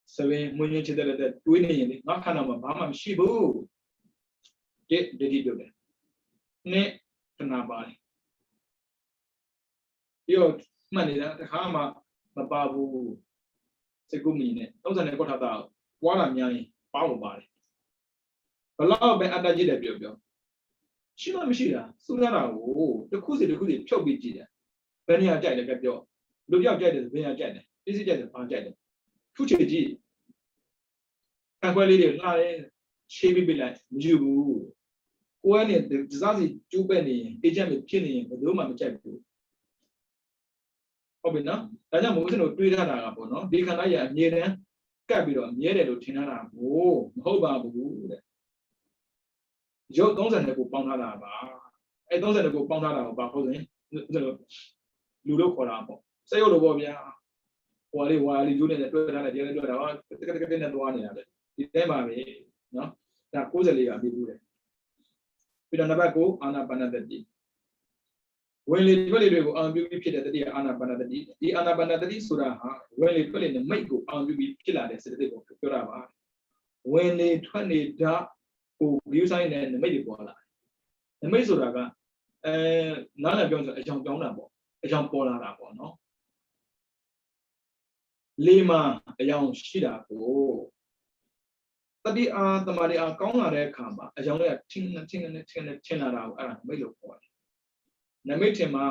所以每年去的对年的，那看到嘛，妈妈是不？这地对的，呢，看哪把？有嘛的，他看嘛，那巴布，这个米呢，都在那个他到，我那面巴布巴的，本来被安达吉的标标，是嘛没是的，苏达啦哦，这苦的票不记的，本地要摘的个标，路要摘的，本地要摘的，这是摘的，帮摘的，出去记。看管理的那人切不来，没有不，我呢，至少是900年，以前没骗人，我都没摘过。好比呢，大家没事都对他那个不喏，你看那些年人，改不了，年人都听他那不，好吧不的，就当时那个帮他那吧，哎，当时那个帮他那个把好人，那个路都过了不，谁有路过边啊？我哩就那对他那接着对他话，这个那多少年了？ဒီထဲမှာပဲနော်ဒါ90လေးကပြီးဘူးတယ်ပြီးတော့နံပါတ်9အာနာပါနတတိဝင်လေထွက်လေတွေကိုအာပြုပြီးဖြစ်တဲ့တတိယအာနာပါနတတိဒီအာနာပါနတတိဆိုတာဟာဝင်လေထွက်လေနဲ့မိတ်ကိုအာပြုပြီးဖြစ်လာတဲ့စေတသိက်ကိုပြောတာပါဝင်လေထွက်လေဓာတ်ကို view sign နဲ့နမိတ်တွေပေါ်လာနမိတ်ဆိုတာကနားလည်ပြောဆိုအကြောင်းပြောင်းတာပေါ့အကြောင်းပေါ်လာတာပေါ့နော်လေးမှာအကြောင်းရှိတာကိုတတိအားတမာတိအားကောင်းလာတဲ့အခါမှာအကြောင်းလေးကထင်လာတာကိုအဲ့ဒါနမိတ်လို့ခေါ်တယ်နမိတ်ထင်မှာ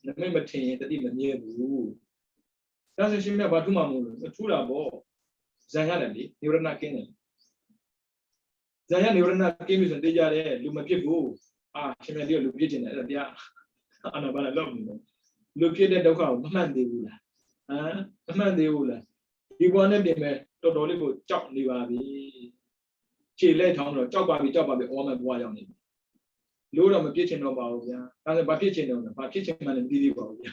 နမိတ်မထင်ရင်တတိမမြဲဘူးဒါဆိုရှင်မြတ်ဘာထူးမှမဟုတ်လို့ထူးတာပေါ့ဇန်ရတယ်လေနိဝရဏကင်းတယ်ဇန်ရနိဝရဏကင်းပြီဆိုတေးကြတယ်လူမဖြစ်ဘူးရှင်မြတ်ဒီလူဖြစ်နေတယ်အဲ့ဒါတရားအာနာပါနလောက်နေတယ်လူဖြစ်တဲ့ဒုက္ခကိုမမှန်သေးဘူးလားမမှန်သေးဘူးလားဒီဘဝနဲ့ပြင်မဲ့တော်တော်လေးကိုကြောက်နေပါပြီခြေလက်ထောင်းတော့ကြောက်ပါပြီအော်မဲ့ဘဝရောက်နေပြီလို့တော့မပြစ်ချင်တော့ပါဘူးဗျာဒါဆိုဘာဖြစ်ချင်တော့ဘာဖြစ်ချင်မှလည်းမသိသေးပါဘူးဗျာ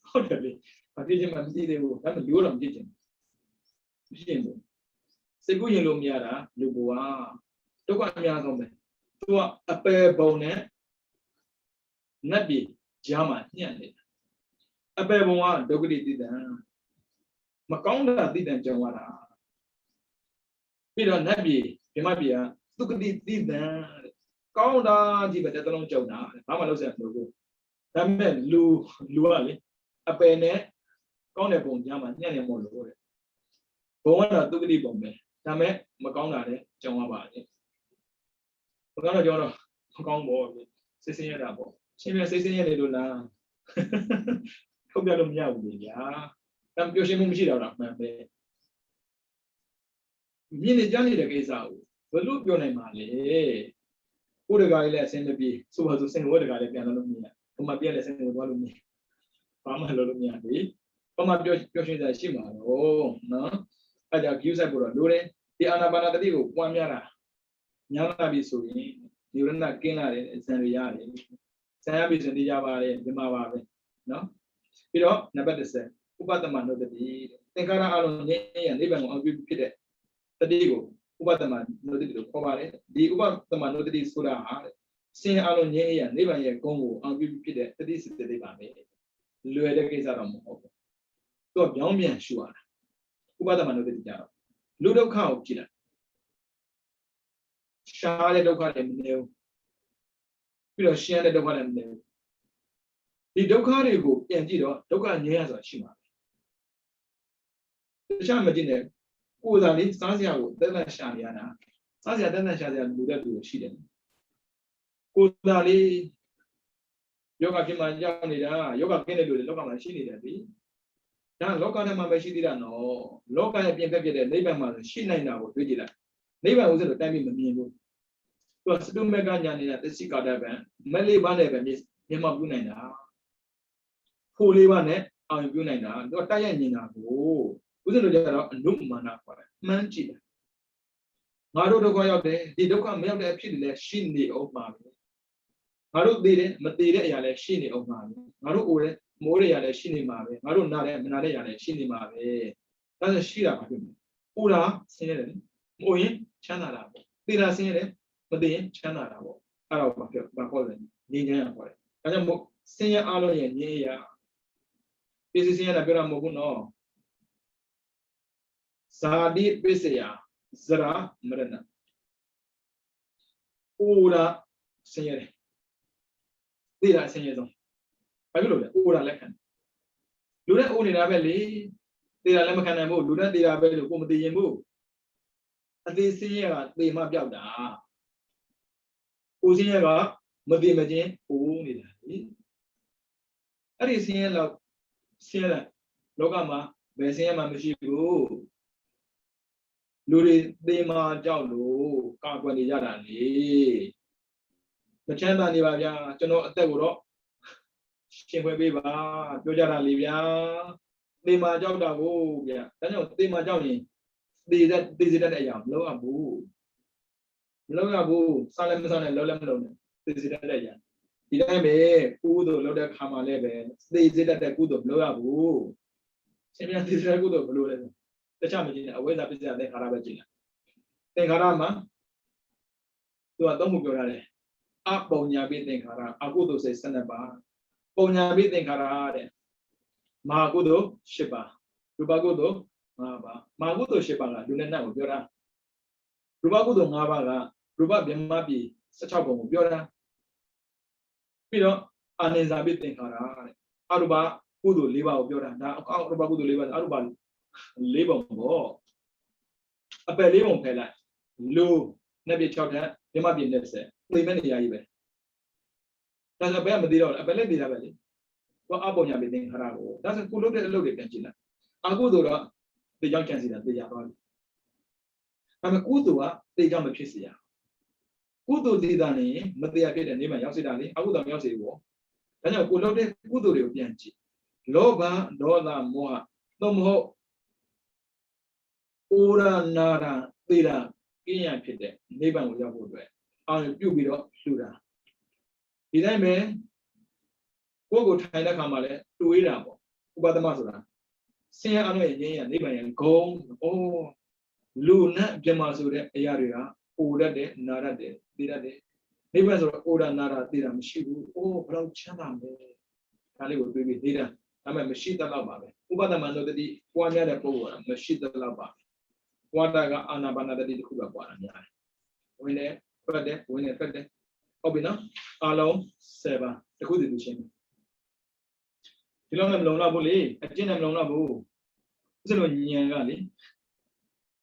ဟုတ်တယ်လေဘာဖြစ်ချင်မှမသိသေးဘူးဒါပေမဲ့လို့တော့မပြစ်ချင်ဘူးစိတ်ကူးရင်လို့မရတာလူဘဝဒုက္ခအများဆုံးပဲသူကအပယ်ဘုံနဲ့နတ်ပြည်ကြားမှာညှက်နေတာအပယ်ဘုံကဒုက္ခတိတိတံမကောင်းတာတိတံကြုံရတာပြီးတော့နတ်ပြည်မြမပြည်ကဒုက္ခတိတိတံကောင်းတာကြီးပဲတစ်လုံးကြုံတာဘာမှလုပ်စရာမလိုဘူးဒါပေမဲ့လူကလေအပယ်နဲ့ကောင်းတဲ့ပုံကြားမှာညှက်နေမို့လို့တဲ့ဘုံကတော့ဒုက္ခတိပုံပဲဒါပေမဲ့မကောင်းတာလည်းကြုံရပါတယ်မကောင်းတော့ကျွန်တော်မကောင်းပေါ့စိတ်ဆင်းရဲတာပေါ့ရှင်ပြစိတ်ဆင်းရဲနေလို့လားထုတ်ပြလို့မရဘူးလေဗျာတံပြောရှင်းမှုမရှိတော့တာမှန်ပဲမြင်နေကြနေတဲ့ကိစ္စကိုဘယ်လိုပြောနိုင်မှာလဲကိုယ်တကားကြီးလည်းအစင်းမပြေဆိုပါဆိုစင်ဝတ်တကားလည်းပြန်လို့မရဘူးမပြည့်လည်းစင်ဝတ်သွားလို့မရဘာမှလုပ်လို့မရဘူးဘာမှပြောရှင်းတာရှိမှာတော့နော်အဲ့ဒါ view site ပေါ်တော့လိုတယ်ဒီအာနာပါနတတိကိုပွားများတာညာလာပြီဆိုရင်ဒီရဏကင်းလာတဲ့ဇန်တွေရတယ်ဇန်ရပြီဆိုနေကြပါတယ်ဒီမှာပါပဲနော်ပြီးတော့နံပါတ်10ဥပဒမနုတ္တိသင်္ခါရအလုံးငြိမ်းရနိဗ္ဗာန်ကိုအောင်ပြုဖြစ်တဲ့တတိကိုဥပဒမနုတ္တိလို့ခေါ်ပါတယ်ဒီဥပဒမနုတ္တိဆိုတာဟာစင်အလုံးငြိမ်းရနိဗ္ဗာန်ရဲ့ဂုဏ်ကိုအောင်ပြုဖြစ်တဲ့တတိစိတ္တိပါပဲလွယ်တဲ့ကိစ္စတော့မဟုတ်ဘူးသူကပြောင်းပြန်ရှုရတာဥပဒမနုတ္တိကြတော့လူဒုက္ခကိုကြည့်လိုက်ရှားတဲ့ဒုက္ခလည်းမနေဘူးပြီးတော့ရှင်းတဲ့ဒုက္ခလည်းမနေဘူးဒီဒုက္ခတွေကိုပြန်ကြည့်တော့ဒုက္ခငြိမ်းရဆိုတာရှိမှာပဲတခြားမကြည့်နဲ့ကိုယ်သာလေးစားစရာကိုတက်တက်ရှာနေရတာစားစရာတက်တက်ရှာစရာလူတဲ့သူရှိတယ်ကိုယ်သာလေးယောဂဖြစ်မှရောက်နေတာယောဂခင်းတဲ့လူတွေလောကမှာရှိနေတယ်ပြီဒါလောကထဲမှာပဲရှိသေးတာနော်လောကရဲ့ပြင်ပပြတဲ့နိဗ္ဗာန်မှာရှိနိုင်တာကိုတွေးကြည့်လိုက်နိဗ္ဗာန်ကိုဆိုတော့တိုင်းပြီးမမြင်ဘူးသူကစတုမေကညာနေတာသစ္စိကာတဗံမလေးပါးနဲ့ပဲမျက်မှောက်ပြုနိုင်တာဖို့လေးပါးနဲ့ အောင်ပြုနိုင်တာတော့တိုက်ရိုက်မြင်တာကိုဦးဇင်းတို့ကြတော့အနုမာနခေါ်တယ်မှန်းကြည့်တယ်ငါတို့ဒုက္ခရောက်တယ်ဒီဒုက္ခမရောက်တဲ့အဖြစ်တွေလည်းရှိနေအောင်ပါပဲငါတို့သိတယ်မသိတဲ့အရာလည်းရှိနေအောင်ပါပဲငါတို့အိုတယ်မိုးတွေရလည်းရှိနေမှာပဲငါတို့နားတယ်မနာတဲ့ရလည်းရှိနေမှာပဲဒါဆိုရှိတာပါဖြစ်မယ်အိုတာဆင်းရဲတယ်မိုးရင်ချမ်းသာတာပေါ့သိတာဆင်းရဲတယ်မသိရင်ချမ်းသာတာပေါ့အဲ့တော့ဘာဖြစ်ဘာခေါ်လဲငြိမ်းချမ်းရခေါ်တယ်ဒါကြောင့်မို့ဆင်းရဲအလုံးရဲ့ငြိမ်းရပစ္စည်းဆင်းရဲတာပြောတာမဟုတ်ဘူးနော်ဇာတိပစ္စယဇရာမရဏအိုတာဆင်းရဲတယ်သိတာဆင်းရဲဆုံးဘာဖြစ်လို့လဲအိုတာလက်ခံလူနဲ့အိုနေတာပဲလေသိတာလည်းမခံနိုင်ဘူးလူနဲ့သိတာပဲလို့ကိုမသိရင်ဘူးအသေးဆင်းရဲကသိမှပြောက်တာကိုဆင်းရဲကမသိမချင်းအိုးနေတာလေအဲ့ဒီဆင်းရဲလောက်ဆင်းရဲလောကမှာဘယ်ဆင်းရဲမှမရှိဘူးလူတွေသိမှကြောက်လို့ကာကွယ်နေကြတာလေမချမ်းသာနေပါဗျာကျွန်တော်အသက်ကိုတော့ရှင်ခွဲပေးပါပြောကြတာလေဗျာသေမာကြောက်တာကိုဗျာဒါကြောင့်သေမာကြောက်ရင်သေစေတဲ့အရာမလုပ်ရဘူးမလုပ်ရဘူးစားလည်းမစားနဲ့လုံးလည်းမလုံးနဲ့သေစေတဲ့အရာဒီတိုင်းပဲကုသိုလ်လုပ်တဲ့ခါမှာလည်းပဲသေစေတဲ့ကုသိုလ်မလုပ်ရဘူးရှင်ပြန်သေစေတဲ့ကုသိုလ်ဘယ်လိုလဲတခြားမကြည့်နဲ့အဝိဇ္ဇာပစ္စယသင်္ခါရပဲကြည့်လိုက်သင်္ခါရမှာသူကသုံးခုပြောရတယ်အပုံညာပိသင်္ခါရအကုသိုလ်စိတ်12ပါးပုံညာပိသင်္ခါရတဲ့မဟာကုသိုလ်10ပါးရူပကုသိုလ်5ပါးမဟာကုသိုလ်10ပါးကလူနဲ့နတ်ကိုပြောတာရူပကုသိုလ်5ပါးကရူပဗြဟ္မပြည်16ပုံကိုပြောတာပြီးတော့အာနိဇာပိသင်္ခါရတဲ့အရူပကုသိုလ်4ပါးကိုပြောတာဒါအရူပကုသိုလ်4ပါးအရူပ4ပုံပေါ့အပယ်4ပုံဖယ်လိုက်လူနတ်ပြည်6ထပ်ဗြဟ္မပြည်20သိမဲ့နေရာကြီးပဲဒါဆိုဘယ်ကမသိတော့အပယ်လည်းသိတာပဲလေကိုအပုံညာပိသင်္ခါရကိုဒါဆိုကိုလုပ်တဲ့အလုပ်တွေပြန်ကြည့်လိုက်အကုသိုလ်တော့တေကြောင့်ကြံစီတာတေရသွားပြီဒါပေမဲ့ကုသိုလ်ကတေကြောင့်မဖြစ်စေရကုသိုလ်သေးတာနေမတရားဖြစ်တဲ့နေမှာရောက်စေတာလေအကုသိုလ်မရောက်စေဘူးဒါကြောင့်ကိုလုပ်တဲ့ကုသိုလ်တွေကိုပြန်ကြည့်လောဘဒေါသမောဟသို့မဟုတ်ဩရနာရသေတာကိညာဖြစ်တဲ့နိဗ္ဗာန်ကိုရောက်ဖို့အတွက်အာရုံပြုပြီးတော့လှူတာဒီတိုင်းပဲကိုယ့်ကိုထိုင်တဲ့ခါမှာလဲတွေးတာပေါ့ဥပဒမဆိုတာဆင်းရဲအလုံးရဲ့ငြိမ်းရနိဗ္ဗာန်ရဲ့ဂုံအိုးလူနဲ့ပြမဆိုတဲ့အရာတွေကအိုတတ်တယ်နာတတ်တယ်သိတတ်တယ်နိဗ္ဗာန်ဆိုတော့အိုတာနာတာသိတာမရှိဘူးအိုးဘယ်တော့ချမ်းသာမလဲဒါလေးကိုတွေးပြီးသိတာဒါပေမဲ့မရှိတတ်တော့ပါပဲဥပဒမဆိုတတိပွားများတဲ့ပုဂ္ဂိုလ်ကမရှိတတ်တော့ပါပွားတာကအာနာပါနတတိတစ်ခုပဲပွားတာများတယ်ဝင်တယ်ထွက်တယ်ဝင်တယ်ထွက်တယ်ဟုတ်ပြီနော်အလုံး7ပါးတစ်ခုစီသူရှင်းဒီလောက်နဲ့မလုံလောက်ဘူးလေအကျင့်နဲ့မလုံလောက်ဘူးဥစ္စလို့ဉာဏ်ကလေ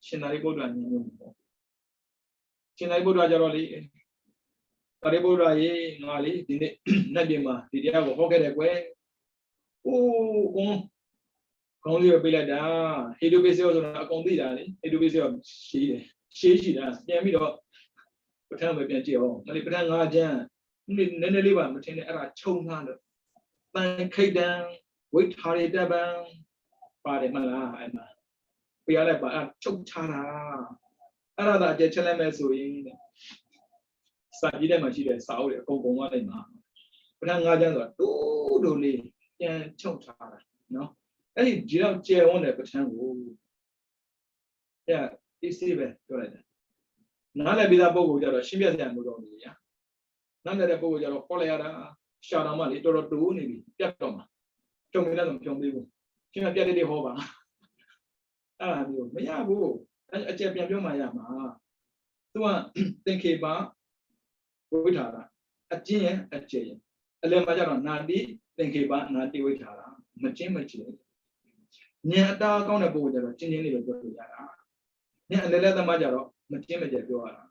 ရှင်သာရိပုတ္တရာဉာဏ်မျိုးပေါ့ရှင်သာရိပုတ္တရာကြတော့လေသာရိပုတ္တရာရေငါလေဒီနေ့နတ်ပြည်မှာဒီတရားကိုဟောခဲ့တယ်ကွယ်အိုးကောင်းလေးပေးလိုက်တာဟေတုပိစေယောဆိုတာအကုန်သိတာလေဟေတုပိစေယောရှိတယ်ရှိတာပြန်ပြီးတော့ပဋ္ဌာန်းပဲပြန်ကြည့်အောင်မလေးပဋ္ဌာန်း5ကျမ်းနည်းနည်းလေးပါမထင်နဲ့အဲ့ဒါခြုံထားလို့တန်ခိတံဝိထာရိတပံပါတယ်မလားအဲ့မှာပြရလိုက်ပါအဲ့ချုပ်ချတာအဲ့ဒါအကျယ်ချက်လိုက်မဲ့ဆိုရင်စာကြည့်တဲ့မှာရှိတဲ့စာအုပ်တွေအကုန်ကုန်သွားလိုက်မှာပဋ္ဌာန်း5ကျမ်းဆိုတာတိုးလေးပြန်ချုပ်ထားတာနော်အဲ့ဒီတော့ကျယ်ဝန်းတဲ့ပဋ္ဌာန်းကိုအဲ့ဒီစေးပဲပြောလိုက်တယ်နားလည်ပြီးသားပုံကိုကြတော့ရှင်းပြစရာမလိုတော့ဘူးညာနားလည်တဲ့ပုံကိုကြတော့ခေါ်လိုက်ရတာရှာတော်မှလေတော်တော်တိုးနေပြီပြတ်တော့မှာကြုံနေတယ်ဆိုကြုံသေးဘူးရှင်းပြတဲ့တွေဟောပါအဲ့ဒါမျိုးမရဘူးအကျယ်ပြန်ပြောမှရမှာသူကသင်္ခေပဝိထာရအကျဉ်းရဲ့အကျယ်ရဲ့အလယ်မှာကြတော့နာတိသင်္ခေပနာတိဝိထာရမကျဉ်းမကျဉ်းဉာဏ်အတားကောင်းတဲ့ပုံကိုကြတော့ကျဉ်းလေးပဲပြောလို့ရတာဉာဏ်အလယ်လက်သမားကြတော့မကျဉ်းမကျယ်ပြောရတာ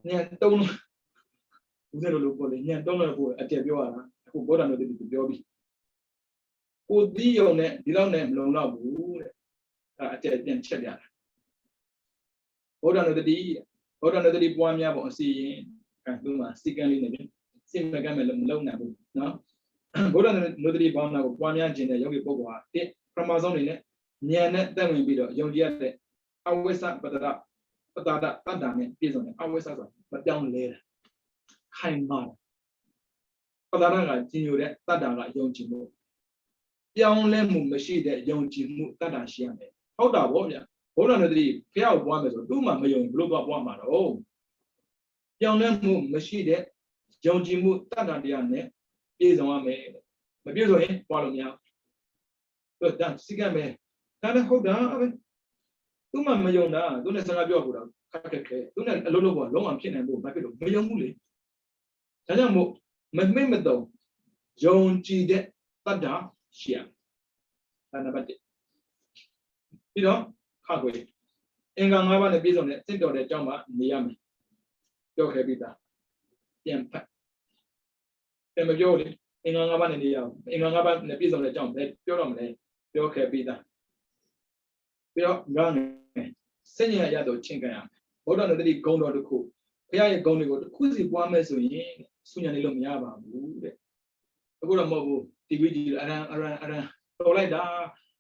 ဉာဏ်တုံးဦးဇင်းလိုပေါ့လေဉာဏ်တုံးလို့ပို့အကျယ်ပြောရတာအခုဘောဓံတို့တည်းပြောပြီးကိုတီးယုံနဲ့ဒီလောက်နဲ့မလုံလောက်ဘူးတဲ့အဲ့အကျယ်ပြန်ချက်ပြတာဘောဓံတို့တည်းပွားများပုံအစီရင်အဲသူမှစီကံလေးနဲ့စိတ်မကမ်းမဲ့လို့မလုံနိုင်ဘူးနော် ဘုရားနုဒတိဘာဝနာကိုပွားများခြင်းတဲ့ယောဂီပုဂ္ဂိုလ်ဟာပထမဆုံးအနေနဲ့ဉာဏ်နဲ့တက်ဝင်ပြီးတော့ယုံကြည်ရတဲ့အဝိသပတ္တရပတ္တတတ္တနဲ့ပြည့်စုံတဲ့အဝိသဆိုမပြောင်းလဲတာခိုင်မာပတ္တရကကြီးညိုတဲ့တတ္တကယုံကြည်မှုပြောင်းလဲမှုမရှိတဲ့ယုံကြည်မှုတတ္တရှိရမယ်ဟုတ်တာဗောဗျာဘုရားနုဒတိဖျောက်ပွားမယ်ဆိုသူ့မှာမယုံဘလို့ပွားမှာတော့ပြောင်းလဲမှုမရှိတဲ့ယုံကြည်မှုတတ္တတရားနဲ့ပြည့်စုံရမယ်မပြည့်စုံရင်ပွားလို့မရဘူးဒါစိကမဲ့ဒါလည်းဟုတ်တာပဲသူ့မှာမယုံတာသူနဲ့စကားပြောဖို့တော့ခက်ခဲသူနဲ့အလုပ်လုပ်ဖို့လုံးဝဖြစ်နိုင်ဖို့မဖြစ်လို့မယုံဘူးလေဒါကြောင့်မို့မမေ့မတော့ယုံကြည်တဲ့တတ္တရှိရဒါနံပါတ်1ပြီးတော့ခါခွေအင်္ဂါ၅ပါးနဲ့ပြည့်စုံတဲ့စင့်တော်တဲ့အကြောင်းမှာနေရမယ်ပြောခဲ့ပြီးသားပြန်ဖတ်ပြန်မပြောလေအင်္ဂါ၅ပါးနဲ့နေရအောင်အင်္ဂါ၅ပါးနဲ့ပြည့်စုံတဲ့အကြောင်းပဲပြောတော့မလဲပြောခဲ့ပြီးသားပြီးတော့ငါငယ်စဉ္ညာရတော့ချင်းကြရမယ်ဗုဒ္ဓနုဒတိဂုဏ်တော်တစ်ခုဘုရားရဲ့ဂုဏ်တွေကိုတစ်ခုစီပွားမယ်ဆိုရင်ဆုညာနေလို့မရပါဘူးတဲ့အခုတော့မဟုတ်ဘူးတီဝီကြီးအရန်တော်လိုက်တာ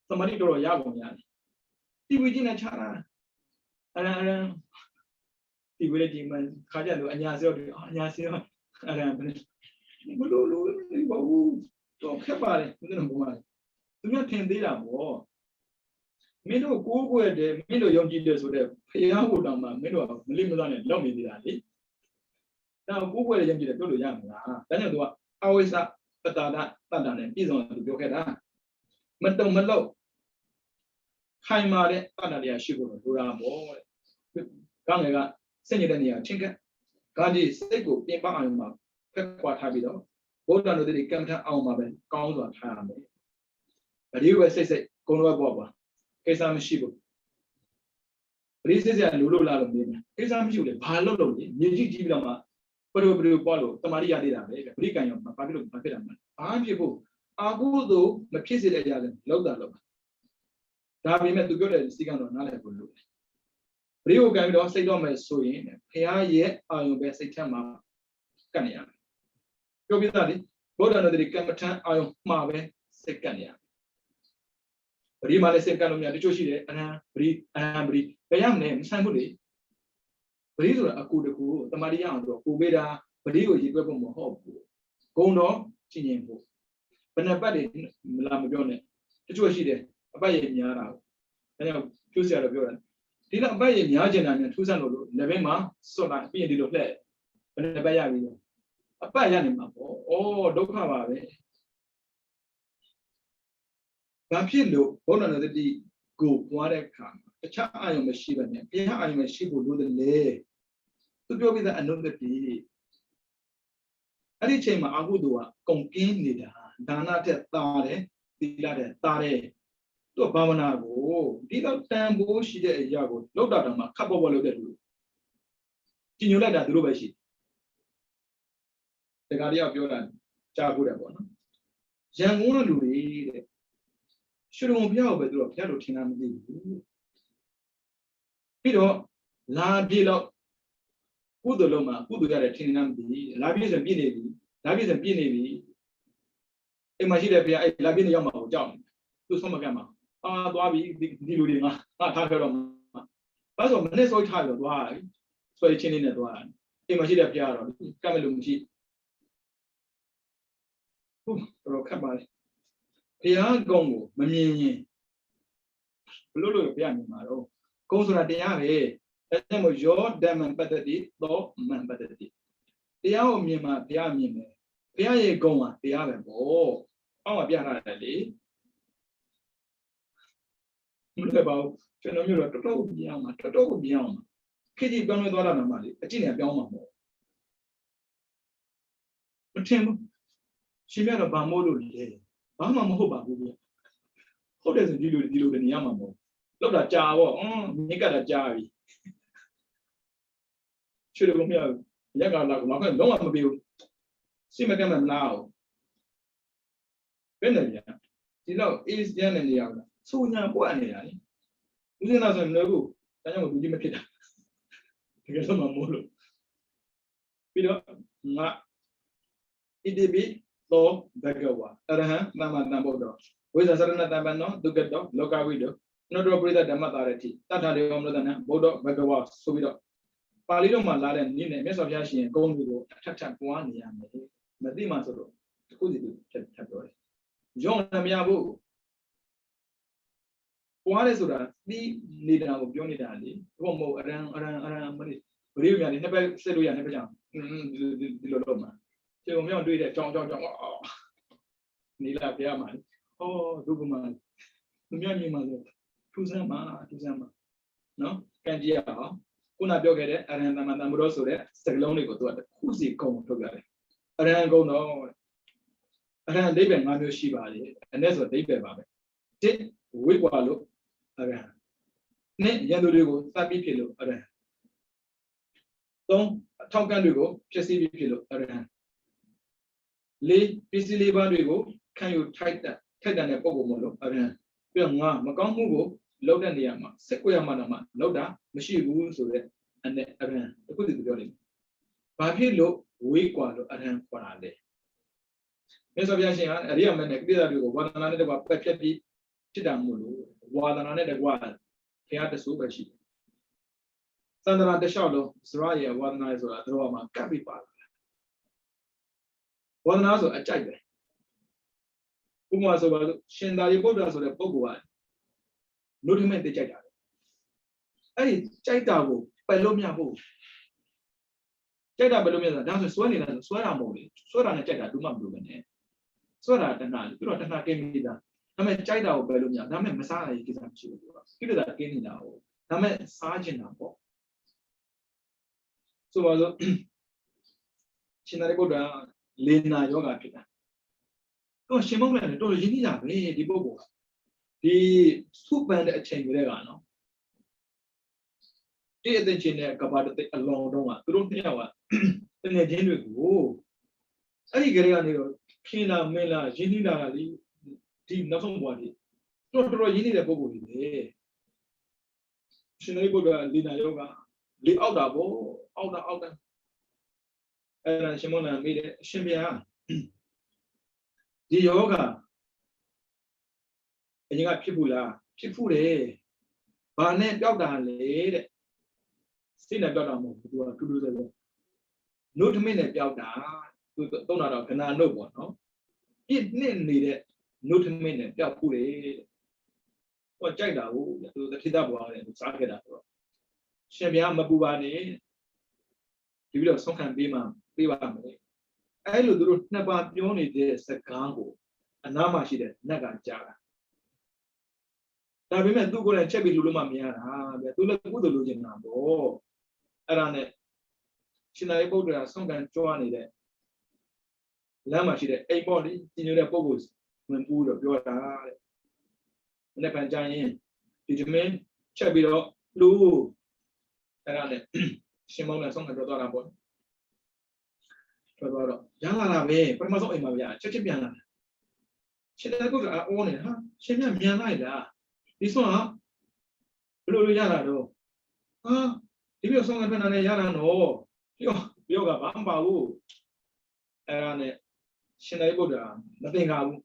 သမာဓိတော်ရပုံရတယ်တီဝီကြီးနဲ့ခြားတာအရန်တီဝီကြီးမှခါကြလို့အညာစေတော့အညာစေတော့အရန်ဘယ်လိုဘာဘူးတော့ခက်ပါလေဘယ်လိုပုံမှန်သူများထင်သေးတာပေါ့မင်းတို့ကိုးကွယ်တယ်မင်းတို့ယုံကြည်တယ်ဆိုတဲ့ဖျားဖို့တောင်မှမင်းတို့ကမလိမသားနဲ့လောက်နေသေးတာလေဒါကိုးကွယ်တယ်ယုံကြည်တယ်ပြောလို့ရမလားဒါကြောင့်သူကအဝိသပတ္တတတတ္တနဲ့ပြည်စုံတယ်ပြောခဲ့တာမတုံမလောက်ခိုင်မာတဲ့တတ္တတရားရှိဖို့လိုတာပေါ့တဲ့ကောင်းငယ်ကစဉ္ညာတဲ့နေရာချင်းကဂါဒီစိတ်ကိုပြင်ပအောင်မှာဖက်ခွာထားပြီးတော့ဘုရားနုဒတိကမ္မထအောင်မှာပဲကောင်းစွာထားရမယ်ပရိဝေစိတ်ကုံတော့ပေါ့ပါကိစ္စမရှိဘူးပရိစိတ်စရာလူလို့လာလို့မင်းကိစ္စမရှိဘူးလေဘာလို့လို့မြေကြီးကြီးပြီးတော့မှပရိပေါ့လို့တမာရိရသေးတာပဲပရိကံရောဘာဖြစ်လို့မဖြစ်တာမလဲဘာဖြစ်ဖို့အာဟုသို့မဖြစ်စေတဲ့အရာတွေလောက်တာလောက်ဒါပေမဲ့သူပြောတဲ့စီကံတော့နားလည်ဖို့လိုတယ်ပရိကိုကံပြီးတော့စိတ်တော့မယ်ဆိုရင်ဘုရားရဲ့အာယုံပဲစိတ်ထက်မှာကတ်နေရမယ်ပြောပြတာလေဘုရားနုဒတိကမ္မထအာယုံမှာပဲစိတ်ကတ်နေရပရိမာလည်းစိတ်ကလို့များတချို့ရှိတယ်အရဟံပရိဘယ်ရမလဲမဆိုင်ဘူးလေပရိဆိုတာအကူတကူတမာရိယအောင်ဆိုပူပေးတာပရိကိုရည်တွက်ဖို့မဟုတ်ဘူးဂုံတော်ချင်းချင်းဖို့ဘယ်နှပတ်တွေမလားမပြောနဲ့တချို့ရှိတယ်အပတ်ရည်များတာဒါကြောင့်ကျိုးစရာတော့ပြောတယ်ဒီတော့အပတ်ရည်များကျင်တာနဲ့ထူးဆန်းလို့လက်ဘင်းမှာစွတ်လာပြီးရင်ဒီလိုလှဲ့ဘယ်နှပတ်ရပြီအပတ်ရနေမှာပေါ့ဩဒုက္ခပါပဲဘာဖြစ်လို့ဘုရားနုဒတိကိုပွားတဲ့အခါမှာတခြားအာယုံမရှိပါနဲ့ဘုရားအာယုံမရှိဖို့လိုတယ်လေသူပြောပြီးသားအနုဒတိအဲ့ဒီအချိန်မှာအကုသိုလ်ကကုန်ကင်းနေတာဒါနတဲ့တာတယ်သီလတဲ့တာတယ်သူဘာဝနာကိုဒီတော့တန်ဖိုးရှိတဲ့အရာကိုလောက်တာတောင်မှခပ်ပေါ်ပေါ်လုပ်တဲ့လူကြီးညိုလိုက်တာသူတို့ပဲရှိတယ်တခါတည်းကပြောတာကြားဖို့တယ်ပေါ့နော်ရန်ကုန်ကလူတွေတဲ့ရွှေတုံဘုရားကိုပဲသူတို့ဘုရားတို့ထင်တာမသိဘူးပြီးတော့လာပြေတော့ကုသိုလ်လုံးမှာကုသိုလ်ရတယ်ထင်နေတာမသိလာပြေဆိုပြည့်နေပြီလာပြေဆိုပြည့်နေပြီအိမ်မှာရှိတဲ့ဘုရားအဲ့လာပြေနေရောက်မှာကိုကြောက်နေသူဆုံးမကမ်းမှာသွားပြီဒီလူတွေငါထားခဲ့တော့ဘာလို့မနေ့စောထားပြီးတော့သွားဆွဲချင်းလေးနဲ့သွားအိမ်မှာရှိတဲ့ဘုရားတော့ကမ်းမလို့မရှိဟုတ်တော့ခက်ပါလေဘုရားကုံကိုမမြင်ရင်ဘလို့လို့ဘုရားမြင်မှာတော့ကုံဆိုတာတရားပဲဒါကြောင့်မို့ယောဓမ္မပတ္တိသောမံပတ္တိတရားကိုမြင်မှာဘုရားမြင်တယ်ဘုရားရဲ့ကုံကတရားပဲပေါ့အောက်မှာပြထားတယ်လေမလဲပါဘူးကျွန်တော်မျိုးတော့တော်တော်ကိုပြောင်းမှာတော်တော်ကိုပြောင်းမှာခေတ်ကြီးပြောင်းလဲသွားတာမှလေအကျင့်နဲ့ပြောင်းမှာမဟုတ်မထင်ဘူးရှင်ပြတော့ဗာမိုးလို့လေဘာမှမဟုတ်ပါဘူးဗျဟုတ်တယ်ဆိုဒီလိုနေရမှာမဟုတ်လောက်တာကြာပေါ့မြစ်ကတာကြာပြီချွေတော့မရဘူးရက်ကလာကနောက်လုံးဝမပြေဘူးစိမကမ်းမလားဘူးဘယ်နဲ့ဗျဒီတော့ is ကျန်တဲ့နေရာကဆိုညာပွက်နေတာလေဦးစင်းသားဆိုရင်လည်းကိုဒါကြောင့်လူကြီးမဖြစ်တာတကယ်တော့မမိုးလို့ပြီးတော့ငါ EDB to Bhagava, Arahan, Nama Nambodo, with a certain Tabano, Dugato, Lokavido, not to breathe at the Matarati, Tata de Omladana, Bodo, Bhagava, Subido. Palido Malada, Nina, Mess of Yashi, and Gondo, Tata one yam, Madima Soro, who did it? John Namiabu. What is that? The leader of Johnny Dandy, one more around money. Really, never said we are never young. The Loma. So we don't do that. John, Nila Piaman. Oh, Duguman. The Miami Tuzama. No? Can't you? Kuna Bogade, and Madame Rosso, Saloni go to it. Who's he come together? Around go no. Around David Manu Shiba, and that's what they bear. Did we wallow? Ne Yandugo, Sabi Pillow, around. Don't talk and go, Jesse Pillow, around. Lay, busy Bandigo, can you take that? Take down a Pogomolo, around. Pilma, Macamugo, load and the Yama, Sequia Manama, Loda, machine wounds of it, and then around. The good is the building. Papillo, we qualo, around for a day. Miss of Yashan, a real man, a bit of one another about Pepi, Chidamulu. While another while, he had the super sheep. Sandra the Shadow, Soraya, one night or a drama, Capipa. One also a child. Who was over Shenda Yodas or the Pogua? No to make the child. Hey, Chaitavo, Palomia Bo. Chaita Palomia, that's a swelling and swear movie, swear on a cheddar, do not do it. Swear at the night, do not give me that. I mean, China or Belumia, I mean, Messiah is a chill. Give that game now. I mean, Sergeant Nambo. So, was Chinagoda, Lena Yoga Pita. Oh, Shimon, don't you need a way, the Bobo. The soup and a chain regano. Dear the China about a long doma, don't think what. Then the general go. I get a Kina Mela, Genida. Nothing body. Not you need a bobo. She able to Lina Yoga, the outer. And Shimona made it Shimia. The yoga. And you got people, Barnet Dogda laid. Still a daughter to do the no to mean a Yauda, to don't know, can no one, no? It needed. No to mean it, what China, the Kidabwa and Sakeda. Shemia Mabubani, you will some kind of Bima. I look never the only day Sakango, and Nama she did Naga Jara. Now we met do go and check with Luluma Miana, do look good illusion number. Around it. She not able to have some kind of journey there. Lama she did a body in your bubbles. When food of your giant, did you mean Chabiro, Lu? And Shimon and some of the daughter boy. Yanga, but must only my Chachipiana. She never go to own it, huh? She never me like this one, Blue Yana, though. Ah, if you're song and Yana, no, yoga bamba, and she never go to nothing out.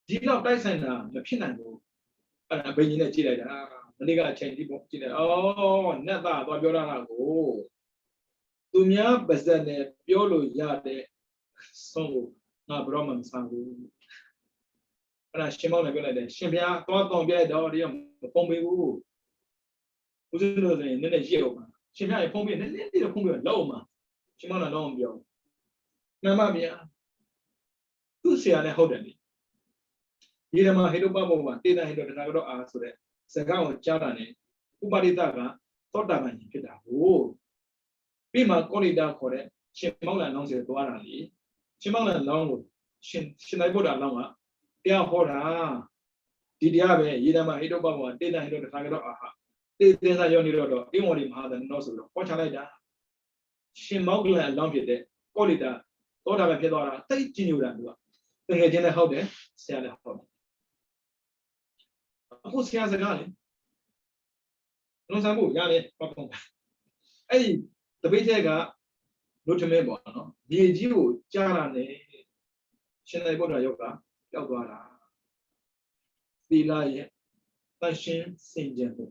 Did not die and the pinnacle. And I bring in a chile. The nigga change people. Oh, never, but you're not go. To me, but then the Piolo Yade song, not Brahman song. And I shame on a good idea. Shimia, don't get the audio. Pombe, who's in the jail. Shimia, Pombe, and then the Pombe, Loma. Shimona long bill. Namamia. Who say I hold it? Yirama Hidobaba, Dina Hidro asked it. Sagao Charane, Ubadidaga, Todaman, Pita. Oh, Bima Colida Core, Chimala Nonce Duarali, Chimala Long, Shinaboda Lama, Dia Hora, Didiabe, Yirama Hidobaba, Dina Hidro aha. Dina Yonido, Imorim had a nozzle, Pochalida. Shimogla Longide, Colida, Toda Pedora, take Ginuda. The agenda how there, say the home. Who's here as a garden? No Samu, Yale, hey, the Betega, no to member, no, the Jew, Jarane, ရှင်သာရိပုတ္တရာယောဂပျောက်သွားတာသီလရဲ့တန်ရှင်းစင်ကြယ်မှု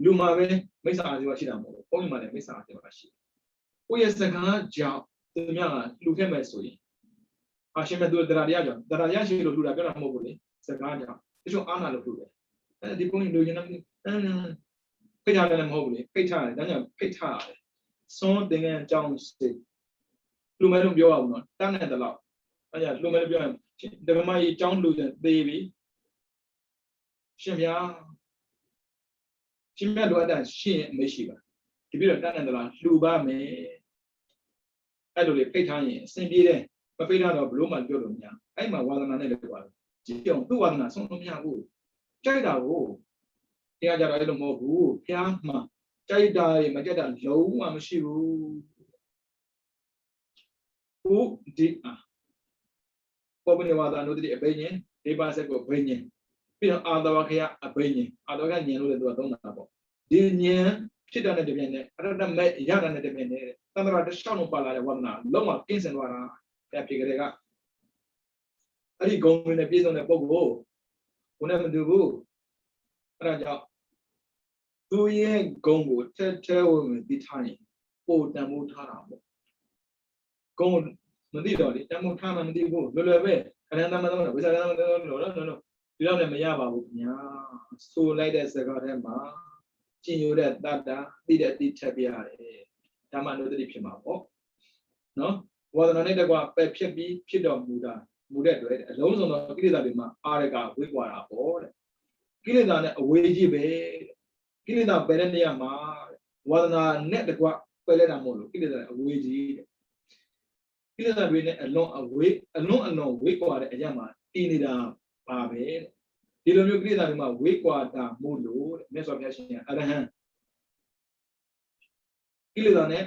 လူမှာပဲမိစ္ဆာအာဇီဝရှိတာမဟုတ်ဘူးဘုန်းကြီးမှာလည်းမိစ္ဆာအာဇီဝရှိတယ်ကိုယ့်ရဲ့စကားကြောင့်သူများကလှူခဲ့မဲ့ဆိုရင်အရှင်မဲ့သူတရားတရားကြောင့်တရားတရားရှိလို့လှူတာပြောတာမဟုတ်ဘူးလေစကားကြောင့်တချို့အားနာလို့လှူတယ်အဲဒီဘုန်းကြီးလူကျင်တယ်ဖိတ်ထားတယ်မဟုတ်ဘူးလေဖိတ်ထားတယ်ဒါကြောင့်ဖိတ်ထားရတယ်စွန်းသင်္ကန်းအကြောင်းစိတ်လူမဲလို့ပြောအောင်နော်တန်းတဲ့တလောက်အဲဒါလူမဲလို့ပြောရင်ဓမ္မကြီးအကြောင်းလူကျင်သေးပြီရှင်ဗျာရှင်မြတ်လိုအပ်တာရှင်ရဲ့အမေရှိပါဒီပြီးတော့တန်းတဲ့တလောက်လှူပါမယ်အဲ့လိုလေဖိတ်ထားရင်အစဉ်ပြေးတယ်မဖိတ်ထားတော့ဘလို့မှပြောလို့မရအဲ့မှာဝါဒနာနဲ့လည်းပြောတယ်ကြည့်အောင်သူ့ဝါဒနာဆုံးလို့မရဘူးကြိုက်တာကိုတရားကြတော့အဲ့လိုမဟုတ်ဘူးဖျားမှကြိုက်တာတွေမကြက်တာလုံးဝမရှိဘူးဟုတ်ဒီပေါ်ပနေဝါဒနုတ္တိအဘိညာဉ်ဒီပါဆက်ကိုဘိညာဉ်ပြီးတော့အာတဝခယအဘိညာဉ်အာတဝခဉာဏ်လို့လည်းသူကသုံးတာပေါ့ဒီဉာဏ်ဖြစ်တဲ့တပြည့်နဲ့အရတမဲ့ရတဲ့တပြည့်နဲ့သန္တရာတစ်လျှောက်လုံးပါလာတဲ့ဝါဒနာလုံးဝကင်းစင်သွားတာအဲ့ဖြစ်ကြတဲ့ကအဲ့ဒီဂုဏ်တွေနဲ့ပြည့်စုံတဲ့ပုဂ္ဂိုလ်ကိုနဲ့မတူဘူးအဲ့ဒါကြောင့်သူရဲ့ဂုဏ်ကိုထဲဝင်ပြီးထားရင်ပို့တန်ဖိုးထားတာပေါ့ဂုဏ်မသိတော့လေတန်ဖိုးထားမှမသိဘူးလွယ်လွယ်ပဲအရဟံသမဝိဇ္ဇာသမလို့ဒီတော့လည်းမရပါဘူးခင်ဗျာဆိုလိုက်တဲ့စကားထဲမှာကျင်ရတဲ့တတ္တာသိတဲ့သိထပ်ပြရတယ်ဓမ္မနုတ္တိဖြစ်မှာပေါ့နော်ဝါဒနာနဲ့တကွပယ်ဖြစ်ပြီးဖြစ်တော်မူတဲ့အတွက်အလုံးစုံသောကိလေသာတွေမှာအာရကဝိကွာတာပေါ့တဲ့ကိလေသာနဲ့အဝေးကြီးပဲကိလေသာပယ်တဲ့နေရာမှာဝါဒနာနဲ့တကွပယ်လိုက်တာမဟုတ်လို့ကိလေသာအဝေးကြီးတဲ့ကိလေသာတွေနဲ့အလွန်ဝေးကွာတဲ့အရာမှာတည်နေတာပါပဲဒီလိုမျိုးကိလေသာတွေမှာဝေးကွာတာမို့လို့တဲ့မြတ်စွာဘုရားရှင်အရဟံကိလေသာနဲ့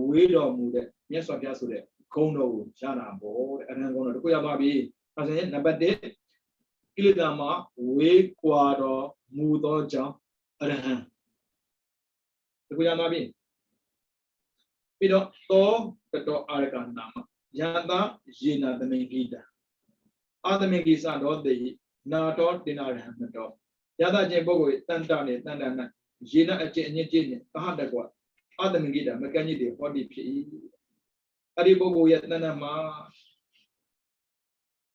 ဝေးတော်မူတဲ့မြတ်စွာဘုရားဆိုတဲ့ဂုဏ်တော်ကိုရတာပေါ့တဲ့အရဟံဂုဏ်တော်တခုရသွားပြီအဲဒါဆိုရင်နံပါတ်1ကိလေသာမှာဝေးကွာတော်မူသောကြောင့်အရဟံတခုရသွားပြီပြီးတော့သောတတော်အာရကနာမယတာယေနာသမိန်ဂိတာအာသမိန်ဂိစတော်တေနာတော်တင်နာရဟံတော်ယတာချင်းပုဂ္ဂိုလ်တန်တာနဲ့တန်တာနဲ့ယေနာအချင်းအညစ်အကြေးနဲ့သဟတကွာအာသမိန်ဂိတာမကန့်ညစ်တွေဟောတိဖြစ်၏အဲ့ဒီပုဂ္ဂိုလ်ရဲ့တဏ္ဍမှာ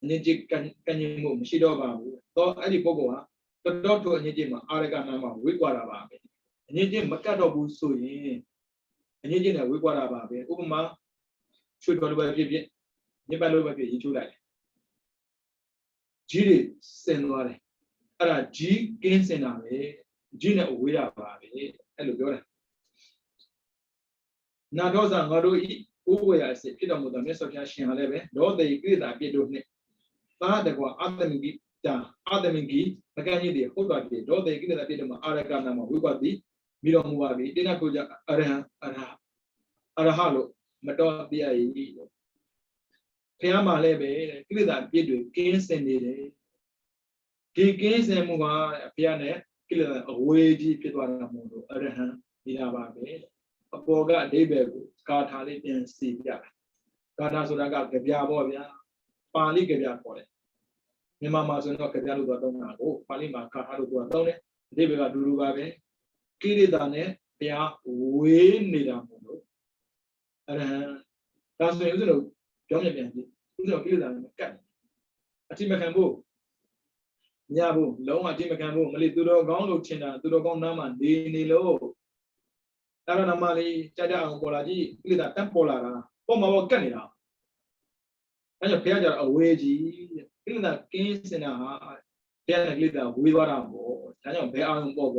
အညစ်အကြေးကန့်ညစ်မှုမရှိတော့ပါဘူးတော့အဲ့ဒီပုဂ္ဂိုလ်ဟာတော်တော်အညစ်အကြေးမှာအာရကနာမှာဝေးကွာတာပါပဲအညစ်အကြေးမကတ်တော့ဘူးဆိုရင်အညစ်အကြေးနဲ့ဝေးကွာတာပါပဲဥပမာချွေတော်လိုပဲဖြစ်ဖြစ်ညစ်ပတ်လိုပဲဖြစ်ရင်ချိုးလိုက်ကြီးတွေစင်သွားတယ်အဲ့ဒါကြီးကင်းစင်တာပဲကြီးနဲ့ဝေးတာပါပဲအဲ့လိုပြောတာနာဒေါဇာငါတို့ဤဥပ္ပယအစစ်ဖြစ်တော်မူသောမြတ်စွာဘုရားရှင်ဟာလည်းပဲလောတေကိလေသာပြည့်တို့နှင့်သာတကွာအာသမိကိတာအာသမိကိမကန့်ညစ်တွေဟုတ်ပါပြီလောတေကိလေသာပြည့်တို့မှာအာရကနာမှာဝိကွာတိမိတော်မူပါပြီတိနကိုကြအရဟံအရဟလို့မတော်တရားရည်လို့ဘုရားမှာလည်းပဲကိလေသာပြည့်တွေကင်းစင်နေတယ်ဒီကင်းစင်မှုကဘုရားနဲ့ကိလေသာအဝေးကြီးဖြစ်သွားတာမို့လို့အရဟံဒီတာပါပဲအပေါ်ကအဓိပ္ပာယ်ကိုဂါထာလေးပြန်စီပြတာဂါထာဆိုတာကကြပြပေါ့ဗျာပါဠိကြပြခေါ်တယ်မြန်မာမှာဆိုတော့ကြပြလို့တော့သုံးတာကိုပါဠိမှာဂါထာလို့တော့သုံးတယ်အဓိပ္ပာယ်ကတူတူပါပဲကိလေသာနဲ့ဘုရားဝေးနေတာမို့လို့အရဟံဒါဆိုရင်ဥစ္စာတို့ပြောမြင်ပြန်ကြည့်ဥစ္စာကိလေသာနဲ့ကတ်အတိမခံဖို့ညဖို့လုံးဝအတိမခံဖို့မလေးသူတော်ကောင်းလို့ထင်တာသူတော်ကောင်းနားမှာနေလို့ဒါရဏမလေးကြကြအောင်ပေါ်လာကြည့်ကိလေသာတက်ပေါ်လာတာပေါ်မှာပေါ်ကတ်နေတာအဲကြောင့်ဘုရားကျတော့အဝေးကြီးကိလေသာကင်းစင်တာဟာဘုရားနဲ့ကိလေသာဝေးသွားတာပေါ့ဒါကြောင့်ဘယ်အောင်ပေါ်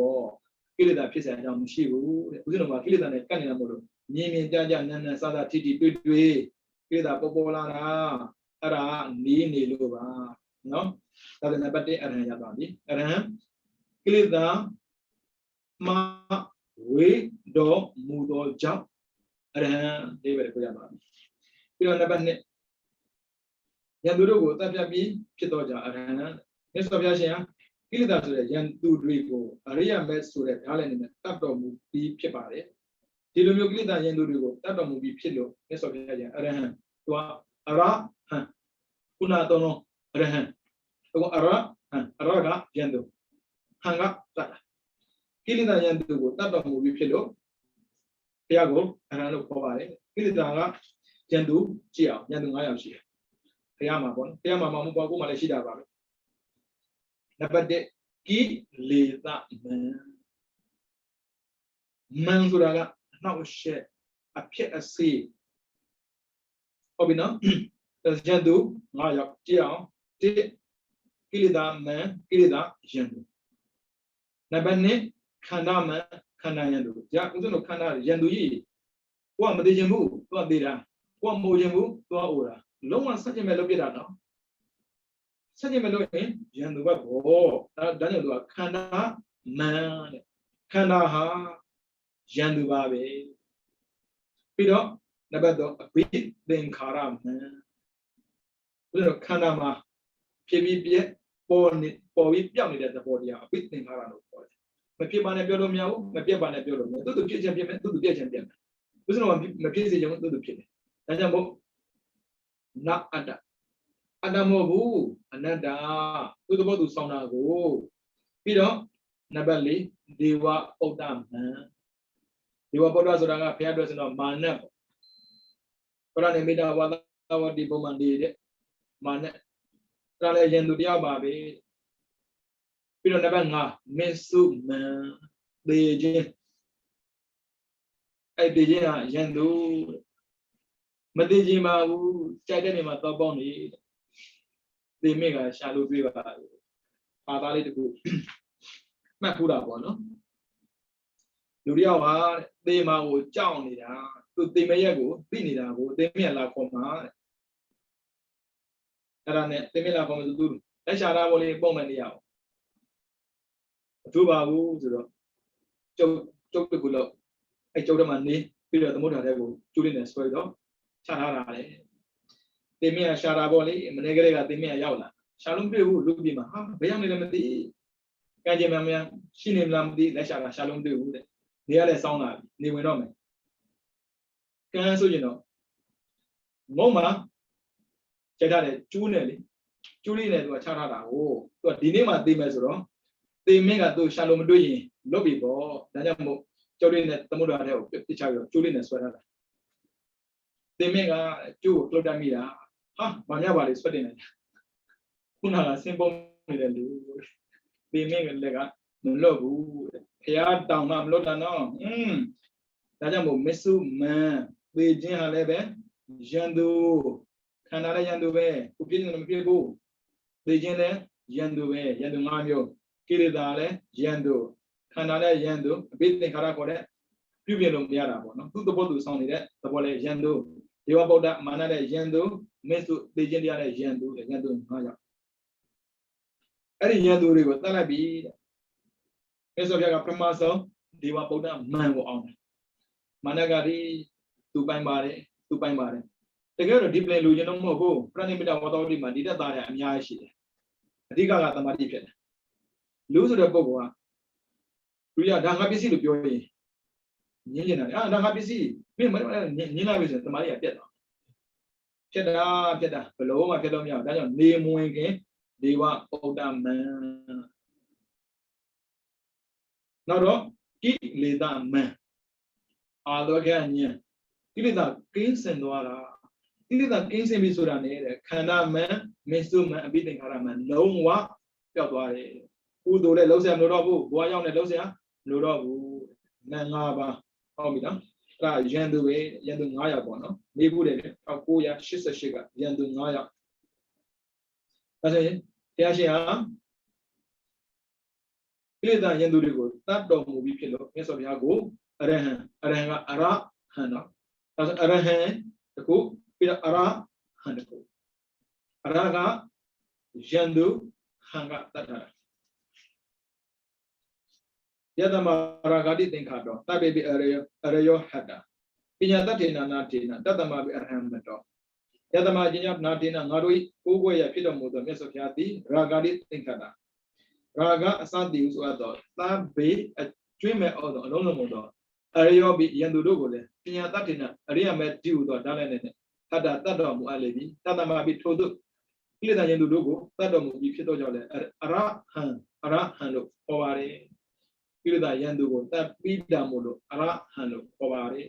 ကိလေသာဖြစ်စရာအကြောင်းမရှိဘူးတဲ့ဦးဇင်းတော်ကကိလေသာနဲ့ကတ်နေတာမို့လို့မြင်ကြနန်းစားစားထိတွေ့ကိလေသာပေါ်လာတာအဲ့ဒါနေလို့ပါနော်ဒါလည်းနံပါတ်1အရဟံရသွားပြီအရဟံကိလေသာမှာဝေတော်မူသောကြောင့်အရဟံဒီပဲကိုရပါပြီပြီးတော့နံပါတ်2ယံသူတို့ကိုတပ်ပြပြီးဖြစ်တော့ကြအရဟံမြတ်စွာဘုရားရှင်ဟာကိလေသာဆိုတဲ့ယံသူတွေကိုအရိယမဲဆိုတဲ့ဓာတ်လည်းနဲ့တပ်တော်မူပြီးဖြစ်ပါတယ်ဒီလိုမျိုးကိလေသာယံသူတွေကိုတပ်တော်မူပြီးဖြစ်လို့မြတ်စွာဘုရားရှင်အရဟံသူကအရဟံ kuna tono arahan to ara yandu hanga tata kilita yandu ko tata mu bi phit lo baya ko aran lo khaw pare kilita ga yandu chi aw yandu 5 yaw shi baya ma pon baya ma mo pa ko ma le shi da ba number 1 kilita man sura ga naw she a phit a seဟုတ်ပြီနော်ရန်သူ9ယောက်ကြည့်အောင်1ကိလေသာမန်ကိလေသာရန်သူနံပါတ်2ခန္ဓာမန်ခန္ဓာရန်သူကြာဦးဇင်းတို့ခန္ဓာရန်သူကြီးကိုကမသိချင်ဘူးသူကသိတာကိုကမိုးချင်ဘူးသူကအိုတာလုံးဝဆက်ကျင်မဲ့လုပ်ပြတာနော်ဆက်ကျင်မဲ့လုပ်ရင်ရန်သူကဘောဒါကြောင့်သူကခန္ဓာမန်တဲ့ခန္ဓာဟာရန်သူပါပဲပြီးတော့နံပါတ်3အဘိသင်္ခါရမန်ဘယ်လိုခန္ဓာမှာဖြစ်ပြီးပြက်ပေါ်ပြီးပြောက်နေတဲ့သဘောတရားအဘိသင်္ခါရလို့ခေါ်တယ်မဖြစ်ပါနဲ့ပြောလို့မရဘူးမပြက်ပါနဲ့ပြောလို့မရဘူးသူပြည့်ချင်းပြက်မယ်သူပြည့်ချင်းပြက်မယ်ဘုရားကမဖြစ်စေချင်ဘူးသူဖြစ်တယ်ဒါကြောင့်မို့နာအတ္တမဟုတ်ဘူးအနတ္တသူသဘောသူစောင်းတာကိုပြီးတော့နံပါတ်4ဒေဝပုဒ္ဒမန်ဒေဝပုဒ္ဒဆိုတာကဘုရားပြောစင်တော့မာနတ်ပရဏိမိတာဝါဒဝတိပုံမှန်နေတဲ့မာနဒါလည်းရန်သူတရားပါပဲပြီးတော့နံပါတ်5မစ္စုမန်သေခြင်းအဲ့သေခြင်းကရန်သူမသေခြင်းပါဘူးကြိုက်တဲ့နေမှာတော့ပေါက်နေသေမိကရှာလို့တွေ့ပါပါသားလေးတခုမှတ်ဖူးတာပေါ့နော်လူတယောက်ဟာသေမာကိုကြောက်နေတာသူသေမရက်ကိုသိနေတာကိုသေမရက်လာခေါ်မှာအဲ့ဒါနဲ့သေမရက်လာခေါ်မှာသူလက်ရှာတာပေါ်လေးပုံမှန်နေရအောင်မထူပါဘူးဆိုတော့ကျုပ်တကူလို့အဲ့ကျုပ်တမနေပြီးတော့သမုဒ္ဒရာတဲ့ကိုကျူးလေးနဲ့ဆွဲတော့ချထားတာလေသေမရက်ရှာတာပေါ်လေးမနေ့ကလေးကသေမရက်ရောက်လာရှာလုံးတွေ့ဘူးလူပြည်မှာဟာဘယ်ရောက်နေလဲမသိကံကြမ်းများရှိနေမလားမသိလက်ရှာတာရှာလုံးတွေ့ဘူးတဲ့နေရလဲစောင်းလာပြီနေဝင်တော့မယ်ကံဆိုရင်တော့ငုံမှာကြိုက်ထားတယ်ကျူးနေလေကျူးလေးနဲ့သူကချထားတာကိုသူကဒီနေ့မှသိမယ်ဆိုတော့သိမင်းကသူရှာလို့မတွေ့ရင်လွတ်ပြီပေါ့ဒါကြောင့်မို့ကျုပ်လေးနဲ့သမုဒ္ဒရာတဲ့ကိုပြစ်ချပြီးတော့ကျူးလေးနဲ့ဆွဲထားတာသိမင်းကကျူးကိုလှုပ်တတ်မိတာဟာဘာများပါလေဆွဲတင်နေတာခုနကစင်ပုံနေတဲ့လူသိမင်းကလည်းကမလွတ်ဘူးဖះတောင်မှမလွတ်တာနော်ဒါကြောင့်မို့မစ္စုမန်သေခြင်းဟာလည်းပဲရန်သူခန္ဓာလည်းရန်သူပဲကိုပြည့်စုံမပြည့်ဘူးသေခြင်းလည်းရန်သူပဲရန်သူ5မျိုးကိလေသာလည်းရန်သူခန္ဓာလည်းရန်သူအဘိသင်္ခါရခေါ်တဲ့ပြုပြင်လို့မရတာပေါ့နော်သူ့သဘောသူဆောင်နေတဲ့သဘောလည်းရန်သူဒေဝဗုဒ္ဓမာနလည်းရန်သူမစ္စုသေခြင်းတရားလည်းရန်သူ5ယောက်အဲ့ဒီရန်သူတွေကိုတတ်လိုက်ပြီတဲ့မြတ်စွာဘုရားကပထမဆုံးဒေဝဗုဒ္ဓမန်ကိုအောင်တယ်မာနကဒီသူပိုင်ပါတယ်တကယ်တော့ဒီ plan လူကျင်တော့မဟုတ်ဘူးပရဏိမိတဝါတော်ဒီမှာဒီတက်သားတွေအများကြီးရှိတယ်အဓိကသမာဓိဖြစ်တယ်လူဆိုတဲ့ပုဂ္ဂိုလ်ကလူရဒါငါပစ္စည်းလို့ပြောရင်ညင်းနေတာဒါငါပစ္စည်းမင်းညင်းလိုက်ပြီဆိုရင်သမာဓိကပြတ်သွားဖြစ်တာဘလို့မှဖြစ်လို့မရဘူးဒါကြောင့်နေမဝင်ခင်ဒေဝဗုဒ္ဓမန်နောက်တော့ကိလေသာမန်အာလောကဉာဏ်ကိလေသာကင်းစင်သွားတာကိလေသာကင်းစင်ပြီဆိုတာနဲ့ခန္ဓာမန်မစ္စုမန်အဘိသင်္ခါရမန်လုံးဝပျောက်သွားတယ်ကုသိုလ်လည်းလုံးဆရာမလို့တော့ဘူးဘဝရောက်နေလုံးဆရာမလို့တော့ဘူးနံ5ပါးဟုတ်ပြီနော်အဲ့ဒါရန်သူပဲရန်သူ9ယောက်ပေါ့နော်နေဘူးတယ်1988ကရန်သူ9ယောက်ဒါဆိုရင်တရားရှင်ဟာကိလေသာရန်သူတွေကိုတတ်တော်မူပြီးဖြစ်လို့မြတ်စွာဘုရားကိုအရဟံကအရဟံနော်ဒါဆိုအရဟံတခုပြီးတော့အရဟံတခုအရကရန်သူဟံကတတ်တာယတမရာဂတိသင်္ခါတောတပေပိအရယောဟတ္တပညာတတ္ထေနာနာထေနတတ္တမပိအရဟံမတောယတမအညနာထေနငါတို့ကိုးကွယ်ရဖြစ်တော်မူသောမြတ်စွာဘုရားသည်ရာဂတိသင်္ခါတာရာဂအစတိဟုဆိုတော့သဗ္ဗေအကျွင့်မဲ့အောင်သောအလုံးစုံသောအရယောပိယံသူတို့ကိုလည်းပညာတတ္ထေနအရိယမေတိဟုသောဒါလည်းနဲ့ဟတ္တတတ်တော်မူအပ်လေပြီတတ္တမပိထို့သို့ ကိလေသာယန္တုတို့ကိုတတ်တော်မူပြီးဖြစ်တော့ကြောင့်လည်းအရဟံလို့ခေါ်ပါတယ်ကိလေသာယန္တုကိုတတ်ပြီးတာမို့လို့အရဟံလို့ခေါ်ပါတယ်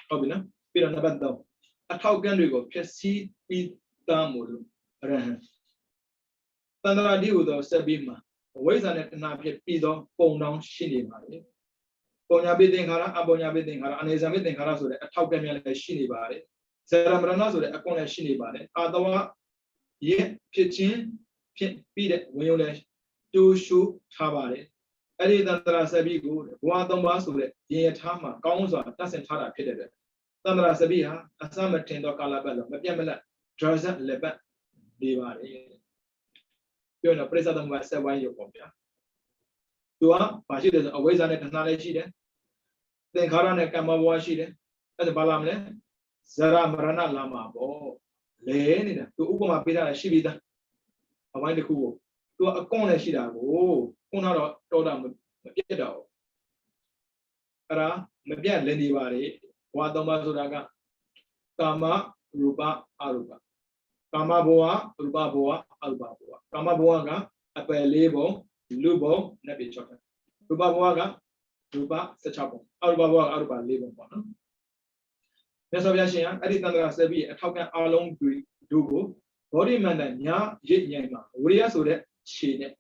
ဟုတ်ပြီနော်ပြီးတော့နံပါတ်3အထောက်ကံတွေကိုဖြည့်ဆည်းပြီးသားမို့လို့အရဟံတန္တရာတိဟူသောစက်ပြီးမှာအဝိဇ္ဇာနဲ့တဏှာဖြစ်ပြီးသောပုံတောင်းရှိနေပါတယ်ပုံညာပိသင်္ခါရအပုံညာပိသင်္ခါရအနေဇာပိသင်္ခါရဆိုတဲ့အထောက်ကံများလည်းရှိနေပါတယ်ဇရမရဏဆိုတဲ့အကွန်လည်းရှိနေပါတယ်အာတဝရဲ့ဖြစ်ချင်းဖြစ်ပြီးတဲ့ဝင်ရုံလည်းတူရှုထားပါတယ်အဲ့ဒီတန္တရာစက်ပြီးကိုဘဝ3ပါးဆိုတဲ့ရင်ရထားမှာကောင်းစွာတတ်ဆင်ထားတာဖြစ်တဲ့အတွက်တန္တရာစက်ပြီးဟာအစမထင်တော့ကာလပတ်လို့မပြတ်မလတ်ဒရဇတ်လက်ပတ်နေပါတယ်ပြောရင်ပရိစ္ဆသမဘာဆက်ဝိုင်းရုပ်ပေါ့ဗျာသူကဘာရှိတယ်ဆိုအဝိဇ္ဇာနဲ့တဏှာလည်းရှိတယ်သင်္ခါရနဲ့ကမ္မဘဝရှိတယ်အဲ့ဒါဘာလာမလဲဇရမရဏလာမှာပေါ့လဲနေတာသူဥပမာပေးတာရှိပြီးသားအဝိုင်းတစ်ခုကိုသူကအကွန်လည်းရှိတာကိုခုနတော့တော်တာမပြတ်တော့အဲ့ဒါမပြတ်လည်နေပါလေဘဝ3ပါးဆိုတာကကာမရူပအရူပကာမဘဝရူပဘဝအရူပဘဝကာမဘဝကအပယ်4ပုံလူပုံနဲ့ပြ6ရူပဘဝကရူပ16ပုံအရူပဘဝကအရူပ4ပုံပေါ့နော်မြတ်စွာဘုရားရှင်ကအဲ့ဒီတန္တရာဆက်ပြီးအထောက်ကန်အားလုံးတို့ကိုဘောဓိမန္တညာရစ်ညိုင်မှာဝိရိယဆိုတဲ့ခြေနဲ့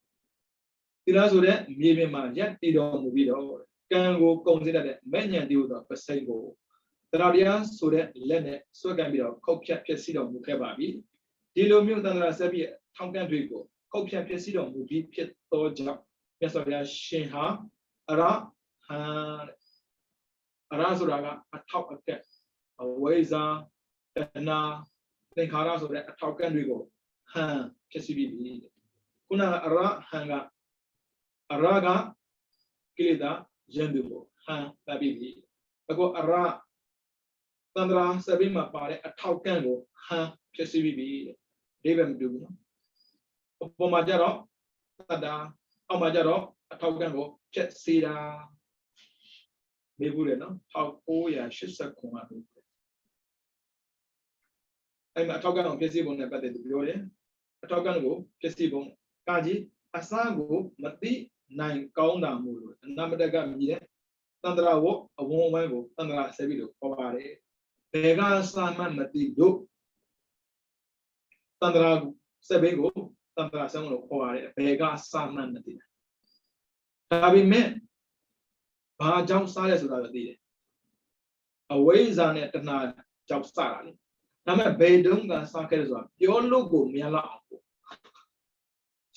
သီလဆိုတဲ့မြေပြင်မှာရက်တည်တော်မူပြီးတော့ကံကိုကုံစေတတ်တဲ့မဲ့ညံတိဟုသောပစိတ်ကိုတရားတရားဆိုတဲ့လက်နဲ့ဆွဲကန်ပြီးတော့ခုတ်ဖြတ်ဖြစ်စီတော်မူခဲ့ပါပြီဒီလိုမျိုးတန္တရာဆက်ပြီးထောက်ကန်တွေကိုခုတ်ဖြတ်ဖြစ်စီတော်မူပြီးဖြစ်သောကြောင့်မြတ်စွာဘုရားရှင်ဟာအရဟံအရဆိုတာကအထောက်အကက်အဝိဇ္ဇာတဏှာသင်္ခါရဆိုတဲ့အထောက်ကံတွေကိုဟံဖြစ်စီပြီးပြီခုနကအရဟံကအရကကိလေသာယန္တုကိုဟံပတ်ပြီးပြီအခုအရတန္တရာစပိမှာပါတဲ့အထောက်ကံကိုဟံဖြစ်စီပြီးပြီဒီပဲမတူဘူးနော်ပုံမှာကြတော့တတ္တာအောက်မှာကြတော့အထောက်ကံကိုဖြစ်စီတာမေးဘူးလေနော်1989မှာအဲ့မှာအထောက်ကံကိုဖြစ်စီပုံနဲ့ပတ်သက်ပြီးပြောတယ်အထောက်ကံကိုဖြစ်စီပုံကာကြီးအစကိုမသိနိုင်ကောင်းတာမို့လို့အနမတကမြည်တဲ့တန္တရာဝအဝုံအဝိုင်းကိုတန္တရာဆက်ပြီးလို့ခေါ်ပါတယ်ဘယ်ကစာမှမသိလို့တန္တရာဆက်ပြီးကိုတန္တရာဆက်လို့ခေါ်ပါတယ်ဘယ်ကစာမှမသိတာဒါပေမဲ့ဘာကြောင့်စားလဲဆိုတာတော့သိတယ်အဝိဇ္ဇာနဲ့တဏှာကြောင့်စားတာလေဒါပေမဲ့ဘယ်တုန်းကစားခဲ့လဲဆိုတာပြောလို့ကိုမရတော့အောင်ပေါ့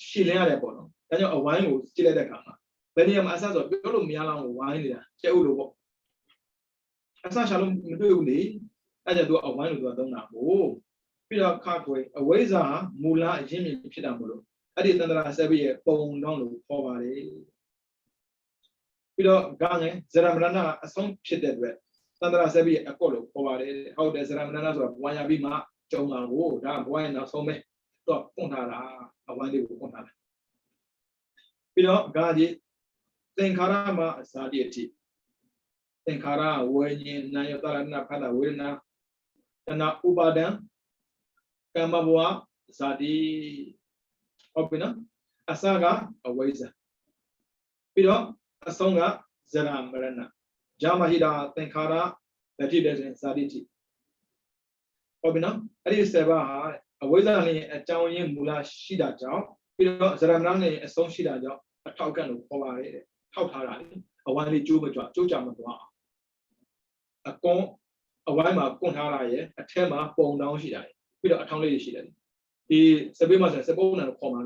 ရှင်းလင်းရတယ်ပေါ့နော်ဒါကြောင့်အဝိုင်းကိုကြည့်လိုက်တဲ့အခါမှာဘယ်နေရာမှာအဆဆိုပြောလို့မရတော့ဝိုင်းနေတာကျဲဥလို့ပေါ့အဆရှာလို့မတွေ့ဘူးလေအဲ့ဒါသူကအဝိုင်းလို့သူကသုံးတာကိုပြီးတော့ခါခွေအဝိဇ္ဇာမူလအရင်းမြစ်ဖြစ်တာမို့လို့အဲ့ဒီတန္တရာဆက်ပြီးရဲ့ပုံတောင်းလို့ခေါ်ပါတယ်ပြီးတော့ဂငယ်ဇရမရဏအဆုံးဖြစ်တဲ့အတွက်တန္တရာဆက်ပြီးအကော့လို့ခေါ်ပါတယ်ဟုတ်တယ်ဇရမရဏဆိုတာဘဝရပြီးမှကျုံတာကိုဒါဘဝရနောက်ဆုံးပဲတော့ပွန့်ထားတာအဝိုင်းလေးကိုပွန့်ထားတာပြီးတော့ဂါကြီးသင်္ခါရမှာအစာတိအထိသင်္ခါရဝိညာဉ်နာယတရဏဖတ်တာဝေဒနာတဏဥပါဒံကမ္မဘဝဇာတိဟုတ်ပြီနော်အစကအဝိဇ္ဇာပြီးတော့အဆုံးကဇရမရဏဂျာမဟိတာသင်္ခါရဗတိတဲ့ဇာတိတိဟုတ်ပြီနော်အဲ့ဒီ7ပါးဟာအဝိဇ္ဇာနဲ့အကြောင်းရင်းမူလရှိတာကြောင့်ပြီးတော့ဇရမရဏနဲ့အဆုံးရှိတာကြောင့်အထောက်ကံလို့ခေါ်ပါတယ်တဲ့ထောက်ထားတာလေအဝိုင်းလေးကျိုးမကြွကြမသွားအကွန်အဝိုင်းမှာကွန်ထားတာရဲ့အထက်မှာပုံတောင်းရှိတာပြီးတော့အထောင်းလေးတွေရှိတယ်ဒီစပိမဆိုစပုန်းနဲ့ခေါ်မှာ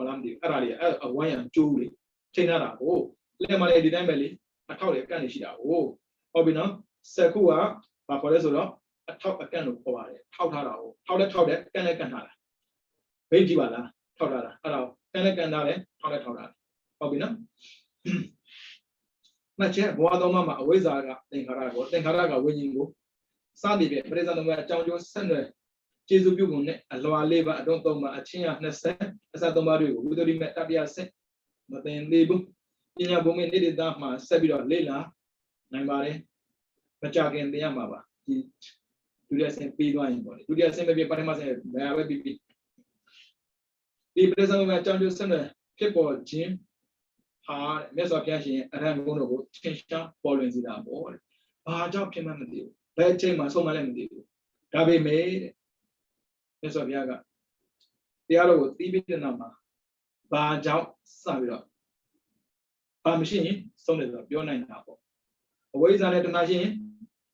လားမသိဘူးအဲ့ဒါလေးအဲ့အဝိုင်းရန်ကျိုးလေးချိန်ထားတာကိုလက်မလေးဒီတိုင်းပဲလေအထောက်လေးကန့်နေရှိတာကိုဟုတ်ပြီနော်စက်ခုကဘာခေါ်လဲဆိုတော့အထောက်အကန့်လို့ခေါ်ပါတယ်ထောက်ထားတာကိုထောက်တဲ့ကန့်နဲ့ကန့်ထားတာဘိတ်ကြည့်ပါလားထောက်ထားတာအဲ့ဒါကန့်နဲ့ကန့်ထားတယ်ထောက်ထားတာဟုတ်ပြီနော်မှတ်ချက်ဘဝတော်မှာအဝိဇ္ဇာကသင်္ခါရကိုသင်္ခါရကဝိညာဉ်ကိုစသည်ဖြင့်ပရိစ္ဆသမအကြောင်းကျိုးဆက်နွယ်ကျေစုပြုပုံနဲ့အလွာလေးပါအတုံး3ပါအချင်းရ20အစ3ပါတွေကိုဝိသုရိမေတတိယဆင့်မသိသေးဘူးပညာဘုံမေနေတဲ့သားမှာဆက်ပြီးတော့လေ့လာနိုင်ပါတယ်မကြခင်သိရမှာပါဒီ ဒုတိယဆင့်ပြီးသွားရင်ပေါ့လေဒုတိယဆင့်ပဲပြပထမဆင့်ဘယ်ပဲပြီးဒီပရိသတ်ကအကြောင်းကျိုးဆက်နွယ်ဖြစ်ပေါ်ခြင်းဟာမြတ်စွာဘုရားရှင်အရဟံဘုန်းတော်ကိုသင်ရှားပေါ်လွင်စေတာပေါ့တဲ့ဘာကြောင့်ဖြစ်မှမသိဘူးဘယ်အချိန်မှဆုံးမလည်းမသိဘူးဒါပေမဲ့တဲ့မြတ်စွာဘုရားကတရားတော်ကိုသိပြီးတဲ့နောက်မှာဘာကြောင့်စပြီးတော့ဘာမရှိရင်ဆုံးတယ်ဆိုတော့ပြောနိုင်တာပေါ့အဝိဇ္ဇာနဲ့တဏှာရှိရင်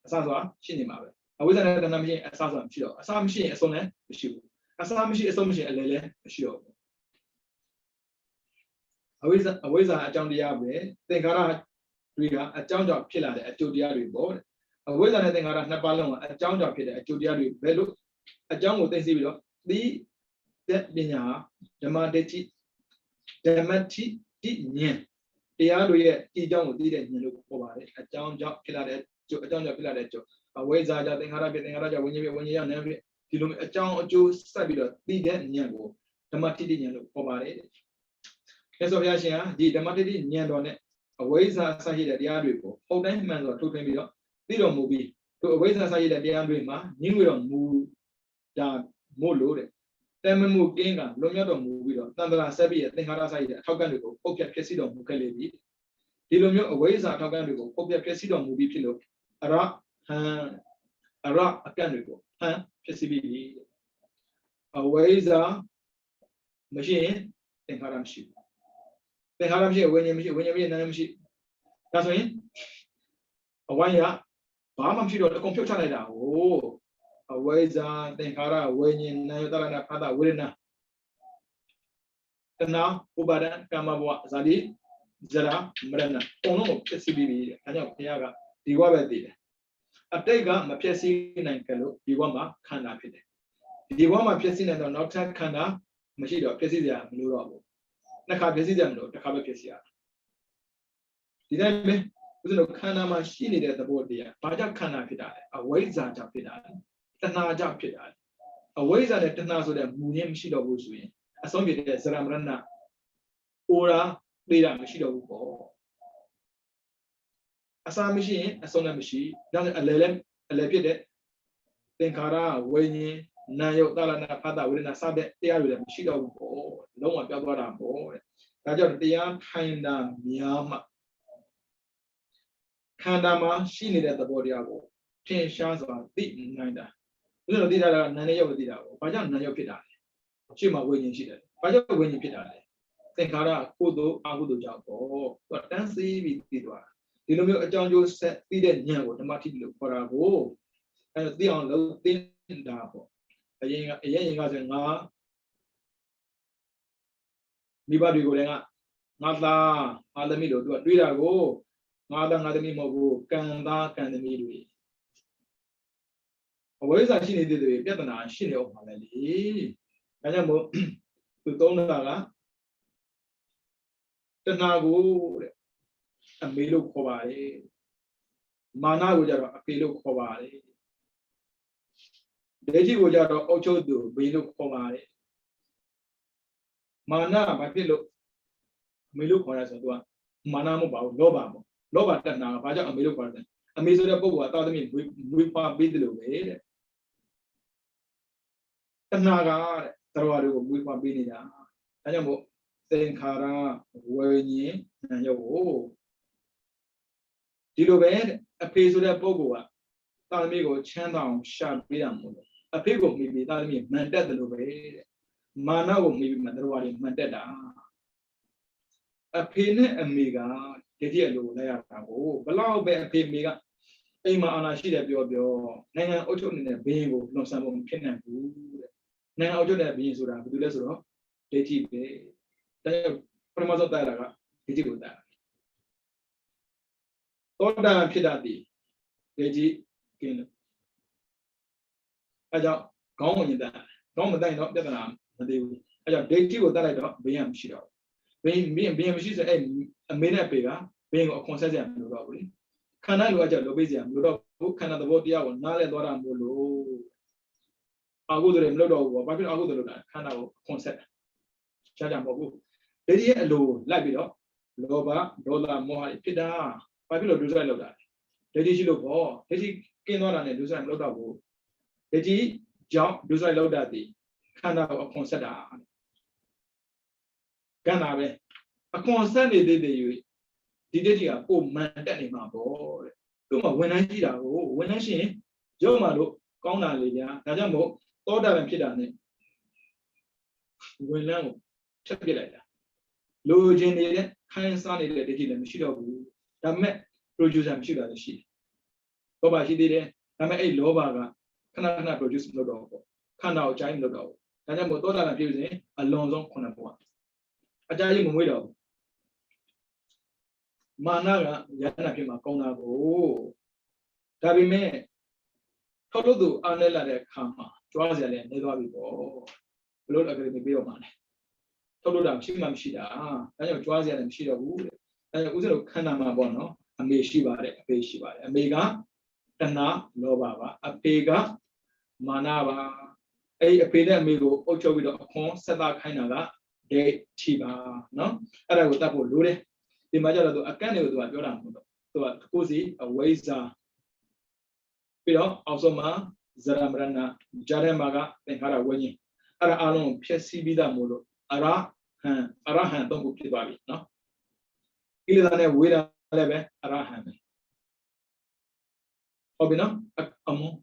အစဆိုတာရှိနေမှာပဲအဝိဇ္ဇာနဲ့တဏှာမရှိရင်အစဆိုတာမရှိတော့အစမရှိရင်အဆုံးလည်းမရှိဘူးအစမရှိအဆုံးမရှိအလယ်လည်းမရှိတော့ဘူးအဝိဇ္ဇာအကြောင်းတရားပဲသင်္ခါရတွေကအကြောင်းကြောင့်ဖြစ်လာတဲ့အကျိုးတရားတွေပေါ့အဝိဇ္ဇာနဲ့သင်္ခါရနှစ်ပါးလုံးကအကြောင်းကြောင့်ဖြစ်တဲ့အကျိုးတရားတွေဘယ်လိုအကြောင်းကိုသိသိပြီးတော့ဒီတဲ့ပညာဓမ္မတတိဓမ္မတိတိဉာဏ်တရားတွေရဲ့ဒီအကြောင်းကိုသိတဲ့ဉာဏ်လို့ခေါ်ပါတယ်အကြောင်းကြောင့်ဖြစ်လာတဲ့အကျိုးအကြောင်းကြောင့်ဖြစ်လာတဲ့အကျိုးအဝိဇ္ဇာကြောင့်သင်္ခါရဖြစ်သင်္ခါရကြောင့်ဝိညာဉ်ဖြစ်ဝိညာဉ်ကြောင့်နာမ်ဖြစ်ဒီလိုမျိုးအကြောင်းအကျိုးဆက်ပြီးတော့သိတဲ့ဉာဏ်ကိုဓမ္မတိတိဉာဏ်လို့ခေါ်ပါတယ်မြတ်စွာဘုရားရှင်ဟာဒီဓမ္မတိတိဉာဏ်တော်နဲ့အဝိဇ္ဇာဆက်ရှိတဲ့တရားတွေကိုဟုတ်တိုင်းမှန်စွာထုတ်ထွင်းပြီးတော့သိတော်မူပြီးသူအဝိဇ္ဇာဆက်ရှိတဲ့တရားတွေမှာညှိငွေတော်မူတာမို့လို့တဲ့တမမှုကင်းကလွန်မြောက်တော်မူပြီးတော့တန်ត្រာဆက်ပြီးသင်္ခါရဆက်ရှိတဲ့အထောက်အပံ့တွေကိုပုတ်ပြတ်ဖြစ်စီတော်မူခဲ့လေပြီဒီလိုမျိုးအဝိဇ္ဇာအထောက်အပံ့တွေကိုပုတ်ပြတ်ဖြစ်စီတော်မူပြီးဖြစ်လို့အရအကန့်တွေကိုဖြစ်စီပြီးအဝိဇ္ဇာမရှိရင်သင်္ခါရမရှိဘူးသင်္ခါရမရှိဝိညာဉ်မရှိဝိညာဉ်မရှိနာမ်မရှိဒါဆိုရင်အဝိုင်းကဘာမှမရှိတော့အကုန်ဖြုတ်ချလိုက်တာဟိုအဝိဇ္ဇာသင်္ခါရဝိညာဉ်နာယတရဏဖသဝေဒနာတဏှာဥပါဒံကာမဘဝဇာတိဇရာမရဏအကုန်လုံးကိုဖြစ်စီပြီးပြီအဲကြောင့်ဘုရားကဒီဘဝပဲသိတယ်အတိတ်ကမဖြစ်စီနိုင်ကြလို့ဒီဘဝမှာခန္ဓာဖြစ်တယ်ဒီဘဝမှာဖြစ်စီနိုင်တော့နောက်ထပ်ခန္ဓာမရှိတော့ဖြစ်စီစရာမလိုတော့ဘူးနှစ်ခါဖြစ်စီစရာမလိုတစ်ခါပဲဖြစ်စီရဒီတိုင်းပဲဦးဇင်းတို့ခန္ဓာမှာရှိနေတဲ့သဘောတရားဘာကြောင့်ခန္ဓာဖြစ်တာလဲအဝိဇ္ဇာကြောင့်ဖြစ်တာလဲတဏှာကြောင့်ဖြစ်တာလဲအဝိဇ္ဇာနဲ့တဏှာဆိုတဲ့မူရင်းမရှိတော့ဘူးဆိုရင်အဆုံးဖြစ်တဲ့ဇရမရဏအိုရာသိတာမရှိတော့ဘူးပေါ့အစာမရှိရင်အဆုံးလည်းမရှိဒါနဲ့အလယ်ဖြစ်တဲ့သင်္ခါရဝိညာဉ်နာယုတ်တလနာဖသဝေဒနာစတဲ့တရားတွေလည်းမရှိတော့ဘူးပေါ့လုံးဝပြောက်သွားတာပေါ့တဲ့ဒါကြောင့်တရားထိုင်တာများမှခန္ဓာမှာရှိနေတဲ့သဘောတရားကိုထင်ရှားစွာသိနိုင်တာဘုရားသိတာကနာနဲ့ရောက်သိတာပေါ့ဘာကြောင့်နာရောက်ဖြစ်တာလဲရှေ့မှာဝိညာဉ်ရှိတယ်ဘာကြောင့်ဝိညာဉ်ဖြစ်တာလဲသင်္ခါရကုသိုလ်အကုသိုလ်ကြောင့်ပေါ့သူကတန်းစီပြီးသိသွားတာဒီလိုမျိုးအကြောင်းကျိုးဆက်ပြီးတဲ့ဉာဏ်ကိုဓမ္မတိလို့ခေါ်တာကိုအဲသိအောင်လုပ်သိတာပေါ့အရင်ကဆိုငါမိဘတွေကိုလည်းငါသားအာသမီတို့သူကတွေးတာကိုငါသားငါသမီမဟုတ်ဘူးကံသားကံသမီတွေအဝိဇ္ဇာရှိနေတဲ့တွေပြဿနာရှိနေအောင်ပါလေဒါကြောင့်မို့သူသုံးတာကတဏှာကိုတဲ့အမေလို့ခေါ်ပါတယ်မာနကိုကြတော့အဖေလို့ခေါ်ပါတယ်ဒိဋ္ဌိကိုကြတော့အုပ်ချုပ်သူဘေးလို့ခေါ်ပါတယ်မာနဘာဖြစ်လို့အမေလို့ခေါ်ရဆိုတော့သူကမာနမဟုတ်ပါဘူးလောဘပေါ့လောဘတဏှာဘာကြောင့်အမေလို့ခေါ်တယ်အမေဆိုတဲ့ပုဂ္ဂိုလ်ကတာသမီမွေးဖွားပေးတယ်လို့ပဲတဲ့တဏှာကတဲ့တရားတွေကိုမွေးဖွားပေးနေတာဒါကြောင့်မို့သင်္ခါရဝိညာဉ်နာယုတ်ကိုဒီလိုပဲအဖေဆိုတဲ့ပုဂ္ဂိုလ်ကတာသမီကိုချမ်းသာအောင်ရှာပေးတာမဟုတ်ဘူးအဖေကိုမိပြီးတာသမီမှန်တက်တယ်လို့ပဲတဲ့မာနကိုမိပြီးမှတရားတွေမှန်တက်တာအဖေနဲ့အမေကဒိဋ္ဌိအလိုလိုက်ရတာကိုဘလောက်ပဲအဖေမေကအိမ်မှာအာဏာရှိတယ်ပြောနိုင်ငံအုပ်ချုပ်နေတဲ့ဘင်းကိုလွန်ဆန်ဖို့မဖြစ်နိုင်ဘူးတဲ့နိုင်ငံအုပ်ချုပ်တဲ့ဘင်းဆိုတာဘာလို့လဲဆိုတော့ဒိဋ္ဌိပဲဒါကြောင့်ပရမဇ္ဇတာကဒိဋ္ဌိကိုတာသောတာဖြစ်တာဒီဒိဋ္ဌိကင်းလို့အဲကြောင့်ခေါင်းဝင်တာခေါင်းမတိုင်တော့ပြဿနာမသေးဘူးအဲကြောင့်ဒိဋ္ဌိကိုတတ်လိုက်တော့ဘင်းရမရှိတော့ဘင်းမရှိဆိုအဲ့အမေနဲ့ပေကဘင်းကိုအခွန်ဆက်စရာမလိုတော့ဘူးလေခန္ဓာလိုအပ်ချက်လိုပေးစရာမလိုတော့ဘူးခန္ဓာသဘောတရားကိုနားလည်သွားတာမို့လို့အာဟုတွေမလုပ်တော့ဘူးဘာဖြစ်အာဟုတွေလုပ်တာခန္ဓာကိုအခွန်ဆက်တာရှားကြမဟုတ်ဘူးဒိဋ္ဌိရဲ့အလိုလိုက်ပြီးတော့လောဘဒေါသမောဟဖြစ်တာဘာဖြစ်လို့ဒုစရိုက်လောက်တာဒိဋ္ဌိရှိလို့ပေါ့ဒိဋ္ဌိကင်းသွားတာနဲ့ဒုစရိုက်မလောက်တော့ဘူး Deji jump do so load that the kind of consider Ganabe. A concern is the Didia, oh man, that in my boy. When I did when I see Jomaro, Kona Lydia, Najamo, order and Pidane. When now, check it like that. Low generated, kind son is the hidden sheet of that met produce and sugar the sheet. Boba he did it, I met a lobaga, cannot produce no dog, cannot giant no dog. Najamo, order and Pidane, alone on Conapua. A giant widow. Managa, Yana Pima Conabo. Tabime, Tolodu, Anela Kama, Joazian, never before. Lord Academy Bioman. Tolodam, Shimam Shida, and your Joazian and Shida wood, and Uzo Kanama Bono, a me Shiva, a Shiva, a mega, Tana, Lobaba, a pega, Manava, a peda amigo, Ocho with a corn, Sada Kainaga, de Chiba, no? And I would double Lure. The Majorado, a candle to a Joran, to a cozy, a wazer. Pero also ma Zaramrana, Jaremaga, and Harawani. Ara alone, Piesi Vida Molo, Arahan, don't go to Bali, no? Ilana, Wida Leve, Arahan. Obina, Amo,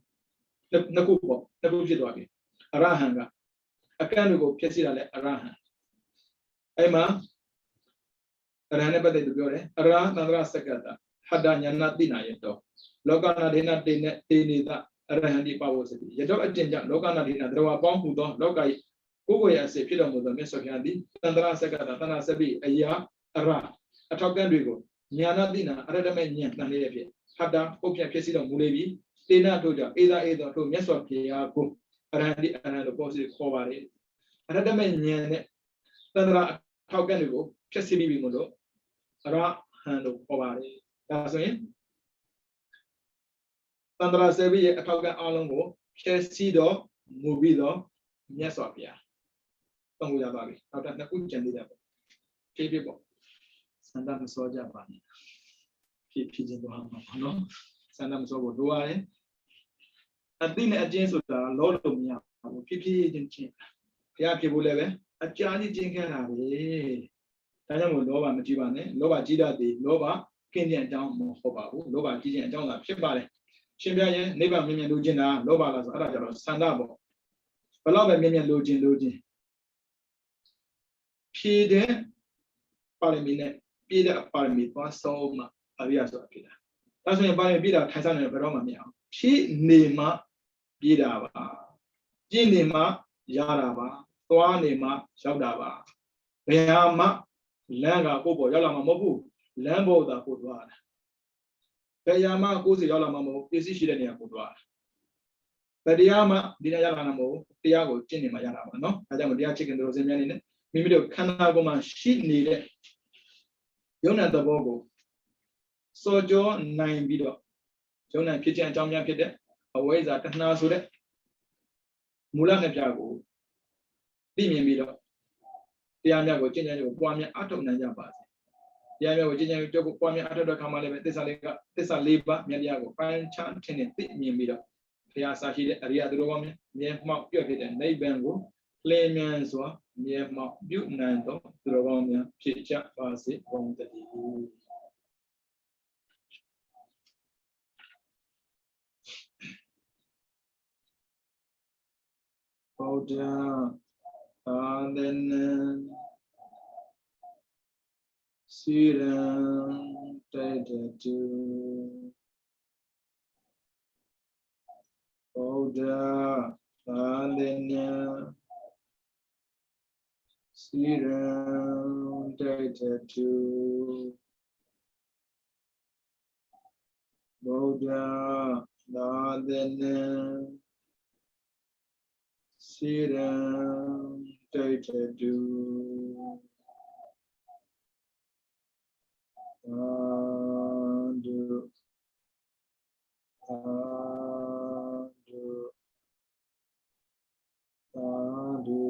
Nakupo, Nakuji, Arahanga. A can go Piesi Arahan. Emma. Arana de Gore, Ara Nandra Sakata, Hadanya Natina Yeto, Logana Dina Dinida, Arahandi Power City. Yeto Agenda, Logana Dina, Drawa Pompudo, Logai, Ugoya se Pilomo, the Mesokandi, Nandra Sakata, Tana Sabi, Aya, Ara, a Togandrigo, Niana Dina, Aradamania, Nanevi, Hada, Okia Pesido Mulevi, Dina Toja, either to Mesokia, Arandi and the Positive Kovare, Aradamania, Tandra Togandrigo. Chessibi Mudo, Ra handle over it. That's it. Sandra Sevi, a Toga Alongo, Chessido, Movido, Yesopia. Don't we have it? Out of the Ujan did that. People. Sandam Soja Bani. Pigeon no? Sandam Sobo Duai. I think a James with a lot of me. Pipi Jin. Yaki Buleve, a Johnny Jinkan. Tanya Loba Majibane, Loba Jida de Loba, Kenyan down more Hobabu, Loba Gijan down like Shibale. Shibaya, never Mimian Lugina, Loba as Arajaro, Sandabo. Balaba Mimian Lugin. Pide Paramine, Pida Parami, Pasoma, Arias of Pida. That's when you buy a Bida Kazan and Veroma meow. She Nema Bidava, Jinema Yarava, Tuanema Shabdava, Yama. Langa Bobo Yalama Mobu, Lambo da Podwana. Payama goes the Yalamamo, is she any Podwana? Padiama, Dina Yalanamo, Tiago, Jenny Mayama, no? I don't know, chicken Rosemian in it. Mimido Kanagoma, she needed Yona the Bogo. So Joe 9 video. Jonah Kitchen and Tomia Kid, away that Nasure Mulan and Jago. Dimi video. Yamia go change your Kwame out of Najabas. Yamia will change your Kwame out of the Kamala, Tessa Liba, Mediago, Fine Chanting, me middle. Piasa hid Aria Drome, near Mount Pure and Neighbango, Layman's war, near Mount Butenando, Dromia, Chicha, Farsi, on the and then Siram Taitatu Oda Alenya Siram Taitatu Oda Alenya Siram Taitatu Adu Adu